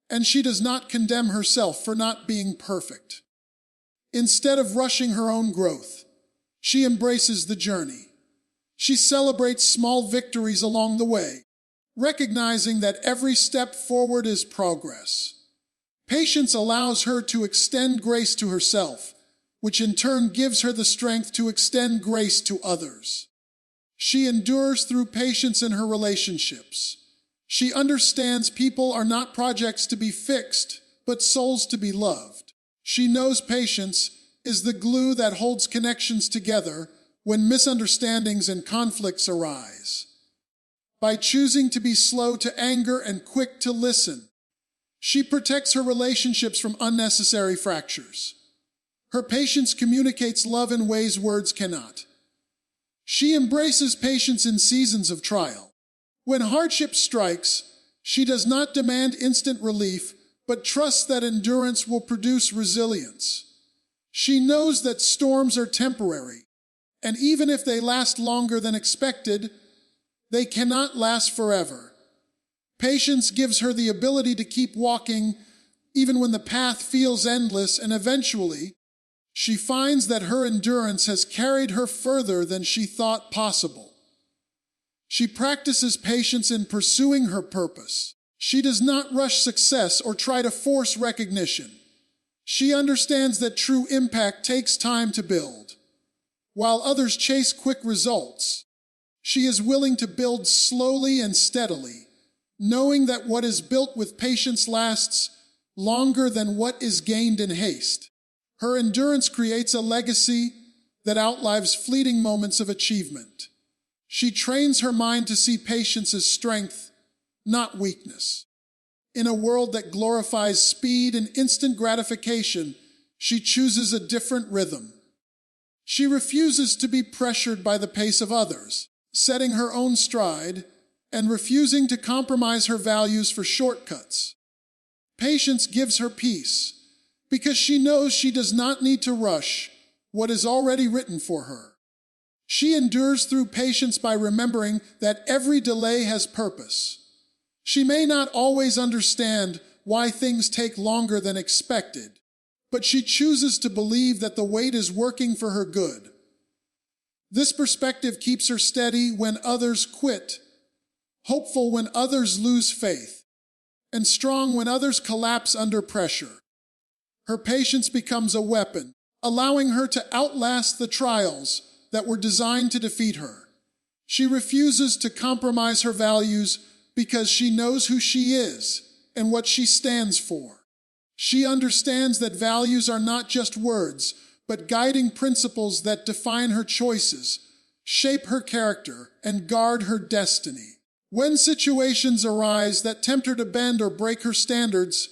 and she does not condemn herself for not being perfect. Instead of rushing her own growth, she embraces the journey. She celebrates small victories along the way, recognizing that every step forward is progress. Patience allows her to extend grace to herself, which in turn gives her the strength to extend grace to others. She endures through patience in her relationships. She understands people are not projects to be fixed, but souls to be loved. She knows patience is the glue that holds connections together when misunderstandings and conflicts arise. By choosing to be slow to anger and quick to listen, she protects her relationships from unnecessary fractures. Her patience communicates love in ways words cannot. She embraces patience in seasons of trial. When hardship strikes, she does not demand instant relief, but trusts that endurance will produce resilience. She knows that storms are temporary, and even if they last longer than expected, they cannot last forever. Patience gives her the ability to keep walking even when the path feels endless, and eventually, she finds that her endurance has carried her further than she thought possible. She practices patience in pursuing her purpose. She does not rush success or try to force recognition. She understands that true impact takes time to build. While others chase quick results, she is willing to build slowly and steadily, knowing that what is built with patience lasts longer than what is gained in haste. Her endurance creates a legacy that outlives fleeting moments of achievement. She trains her mind to see patience as strength, not weakness. In a world that glorifies speed and instant gratification, she chooses a different rhythm. She refuses to be pressured by the pace of others, setting her own stride and refusing to compromise her values for shortcuts. Patience gives her peace because she knows she does not need to rush what is already written for her. She endures through patience by remembering that every delay has purpose. She may not always understand why things take longer than expected, but she chooses to believe that the wait is working for her good. This perspective keeps her steady when others quit, hopeful when others lose faith, and strong when others collapse under pressure. Her patience becomes a weapon, allowing her to outlast the trials that were designed to defeat her. She refuses to compromise her values because she knows who she is and what she stands for. She understands that values are not just words, but guiding principles that define her choices, shape her character, and guard her destiny. When situations arise that tempt her to bend or break her standards,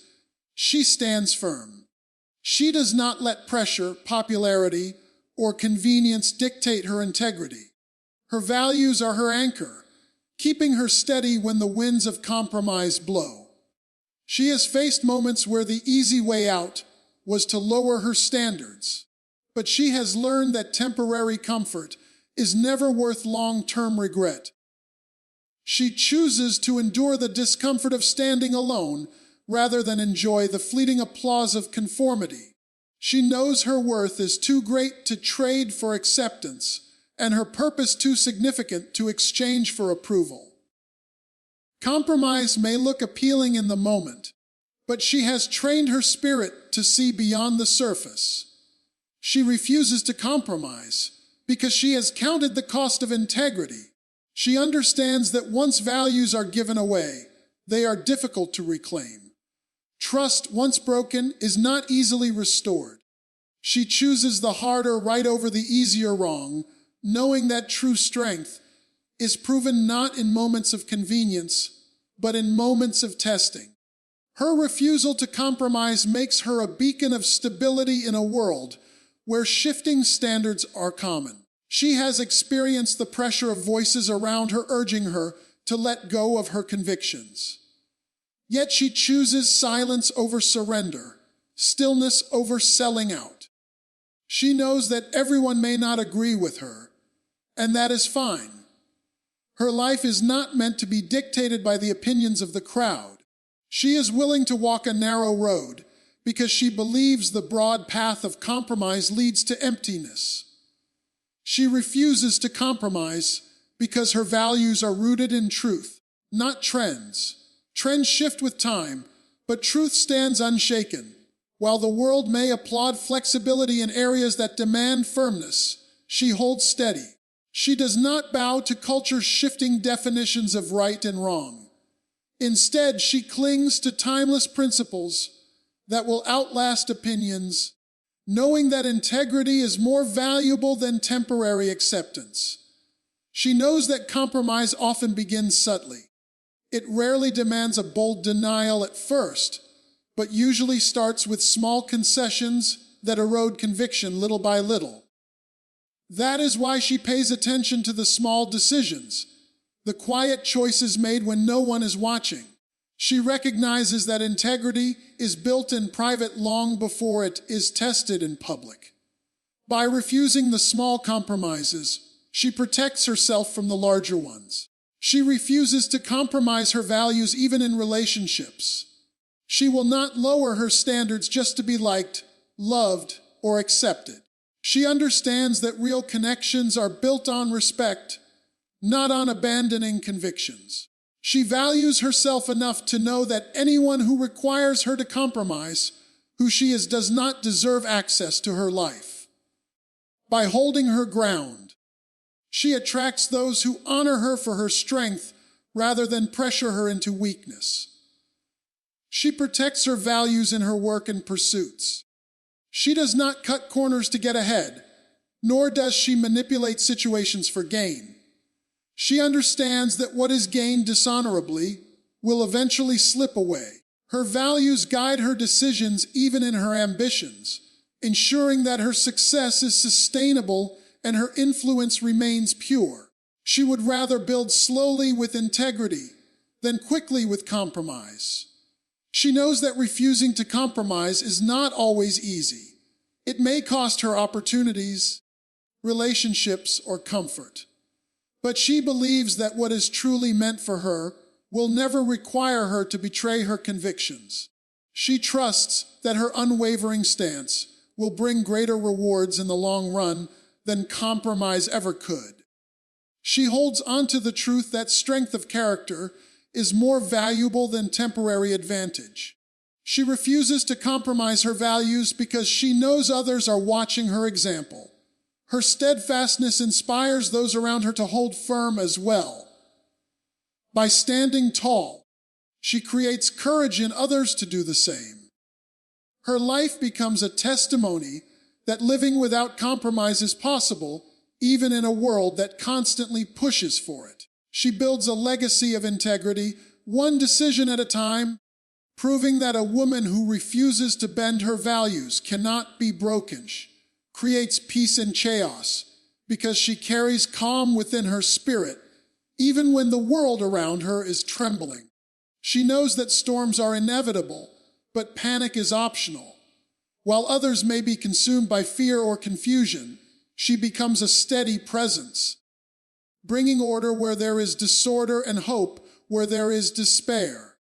she stands firm. She does not let pressure, popularity, or convenience dictate her integrity. Her values are her anchor, keeping her steady when the winds of compromise blow. She has faced moments where the easy way out was to lower her standards, but she has learned that temporary comfort is never worth long-term regret. She chooses to endure the discomfort of standing alone rather than enjoy the fleeting applause of conformity. She knows her worth is too great to trade for acceptance, and her purpose too significant to exchange for approval. Compromise may look appealing in the moment, but she has trained her spirit to see beyond the surface. She refuses to compromise because she has counted the cost of integrity. She understands that once values are given away, they are difficult to reclaim. Trust, once broken, is not easily restored. She chooses the harder right over the easier wrong, knowing that true strength is proven not in moments of convenience, but in moments of testing. Her refusal to compromise makes her a beacon of stability in a world where shifting standards are common. She has experienced the pressure of voices around her urging her to let go of her convictions. Yet she chooses silence over surrender, stillness over selling out. She knows that everyone may not agree with her, and that is fine. Her life is not meant to be dictated by the opinions of the crowd. She is willing to walk a narrow road because she believes the broad path of compromise leads to emptiness. She refuses to compromise because her values are rooted in truth, not trends. Trends shift with time, but truth stands unshaken. While the world may applaud flexibility in areas that demand firmness, she holds steady. She does not bow to culture's shifting definitions of right and wrong. Instead, she clings to timeless principles that will outlast opinions, knowing that integrity is more valuable than temporary acceptance. She knows that compromise often begins subtly. It rarely demands a bold denial at first, but usually starts with small concessions that erode conviction little by little. That is why she pays attention to the small decisions, the quiet choices made when no one is watching. She recognizes that integrity is built in private long before it is tested in public. By refusing the small compromises, she protects herself from the larger ones. She refuses to compromise her values even in relationships. She will not lower her standards just to be liked, loved, or accepted. She understands that real connections are built on respect, not on abandoning convictions. She values herself enough to know that anyone who requires her to compromise who she is does not deserve access to her life. By holding her ground, she attracts those who honor her for her strength rather than pressure her into weakness. She protects her values in her work and pursuits. She does not cut corners to get ahead, nor does she manipulate situations for gain. She understands that what is gained dishonorably will eventually slip away. Her values guide her decisions even in her ambitions, ensuring that her success is sustainable and her influence remains pure. She would rather build slowly with integrity than quickly with compromise. She knows that refusing to compromise is not always easy. It may cost her opportunities, relationships, or comfort. But she believes that what is truly meant for her will never require her to betray her convictions. She trusts that her unwavering stance will bring greater rewards in the long run than compromise ever could. She holds onto the truth that strength of character is more valuable than temporary advantage. She refuses to compromise her values because she knows others are watching her example. Her steadfastness inspires those around her to hold firm as well. By standing tall, she creates courage in others to do the same. Her life becomes a testimony that living without compromise is possible, even in a world that constantly pushes for it. She builds a legacy of integrity, one decision at a time, proving that a woman who refuses to bend her values cannot be broken, creates peace in chaos, because she carries calm within her spirit, even when the world around her is trembling. She knows that storms are inevitable, but panic is optional. While others may be consumed by fear or confusion, she becomes a steady presence, bringing order where there is disorder and hope where there is despair.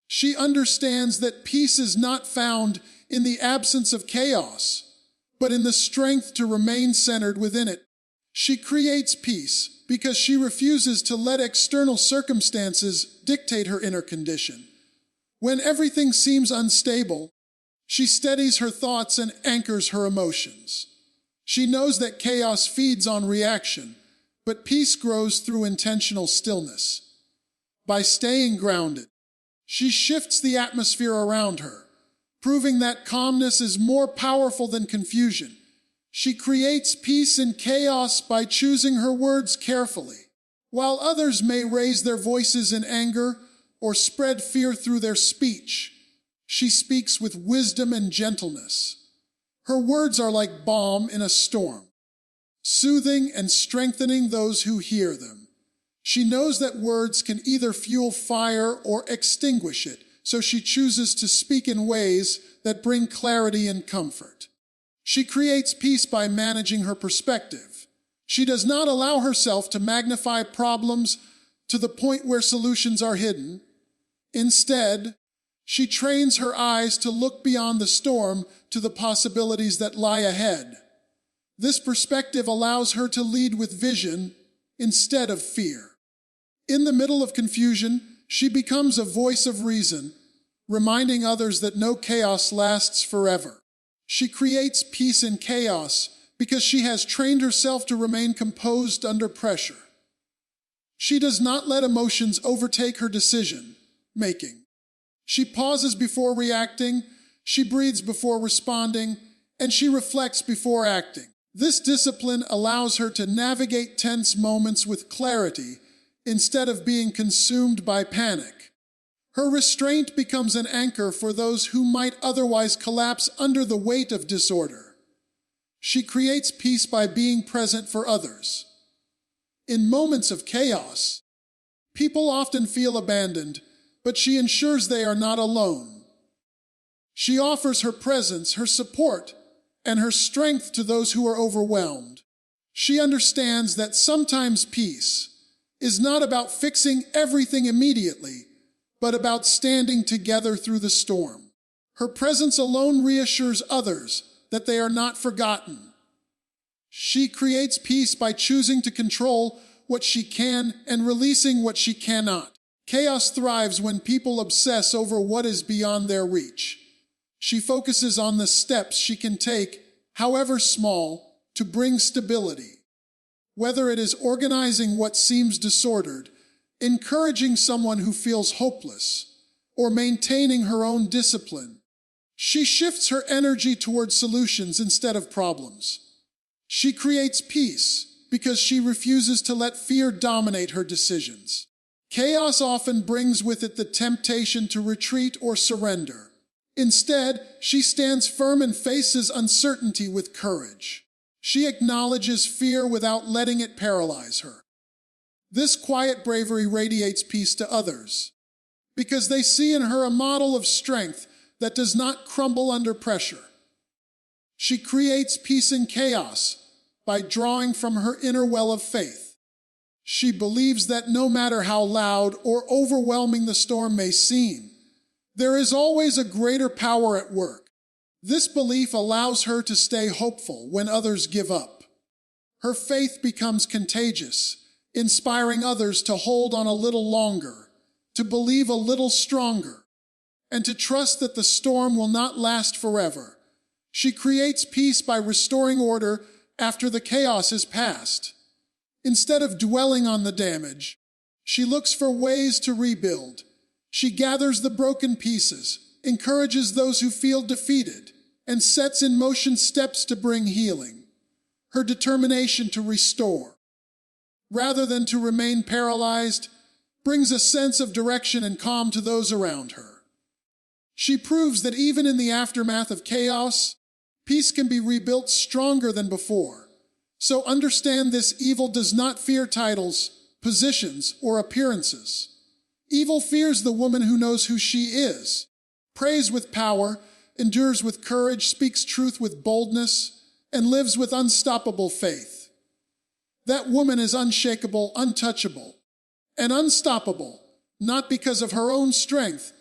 She understands that peace is not found in the absence of chaos, but in the strength to remain centered within it. She creates peace because she refuses to let external circumstances dictate her inner condition. When everything seems unstable, she steadies her thoughts and anchors her emotions. She knows that chaos feeds on reaction, but peace grows through intentional stillness. By staying grounded, she shifts the atmosphere around her, proving that calmness is more powerful than confusion. She creates peace in chaos by choosing her words carefully. While others may raise their voices in anger or spread fear through their speech, she speaks with wisdom and gentleness. Her words are like balm in a storm, soothing and strengthening those who hear them. She knows that words can either fuel fire or extinguish it, so she chooses to speak in ways that bring clarity and comfort. She creates peace by managing her perspective. She does not allow herself to magnify problems, to the point where solutions are hidden. Instead, she trains her eyes to look beyond the storm to the possibilities that lie ahead. This perspective allows her to lead with vision instead of fear. In the middle of confusion, she becomes a voice of reason, reminding others that no chaos lasts forever. She creates peace in chaos because she has trained herself to remain composed under pressure. She does not let emotions overtake her decision-making. She pauses before reacting, she breathes before responding, and she reflects before acting. This discipline allows her to navigate tense moments with clarity instead of being consumed by panic. Her restraint becomes an anchor for those who might otherwise collapse under the weight of disorder. She creates peace by being present for others. In moments of chaos, people often feel abandoned, but she ensures they are not alone. She offers her presence, her support, and her strength to those who are overwhelmed. She understands that sometimes peace is not about fixing everything immediately, but about standing together through the storm. Her presence alone reassures others that they are not forgotten. She creates peace by choosing to control what she can and releasing what she cannot. Chaos thrives when people obsess over what is beyond their reach. She focuses on the steps she can take, however small, to bring stability. Whether it is organizing what seems disordered, encouraging someone who feels hopeless, or maintaining her own discipline, she shifts her energy towards solutions instead of problems. She creates peace because she refuses to let fear dominate her decisions. Chaos often brings with it the temptation to retreat or surrender. Instead, she stands firm and faces uncertainty with courage. She acknowledges fear without letting it paralyze her. This quiet bravery radiates peace to others, because they see in her a model of strength that does not crumble under pressure. She creates peace in chaos by drawing from her inner well of faith. She believes that no matter how loud or overwhelming the storm may seem, there is always a greater power at work. This belief allows her to stay hopeful when others give up. Her faith becomes contagious, inspiring others to hold on a little longer, to believe a little stronger, and to trust that the storm will not last forever. She creates peace by restoring order after the chaos is past. Instead of dwelling on the damage, she looks for ways to rebuild. She gathers the broken pieces, encourages those who feel defeated, and sets in motion steps to bring healing. Her determination to restore, rather than to remain paralyzed, brings a sense of direction and calm to those around her. She proves that even in the aftermath of chaos, peace can be rebuilt stronger than before. So understand this: evil does not fear titles, positions, or appearances. Evil fears the woman who knows who she is, prays with power, endures with courage, speaks truth with boldness, and lives with unstoppable faith. That woman is unshakable, untouchable, and unstoppable, not because of her own strength,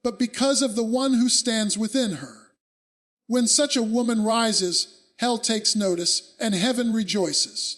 but because of the one who stands within her. When such a woman rises, hell takes notice, and heaven rejoices.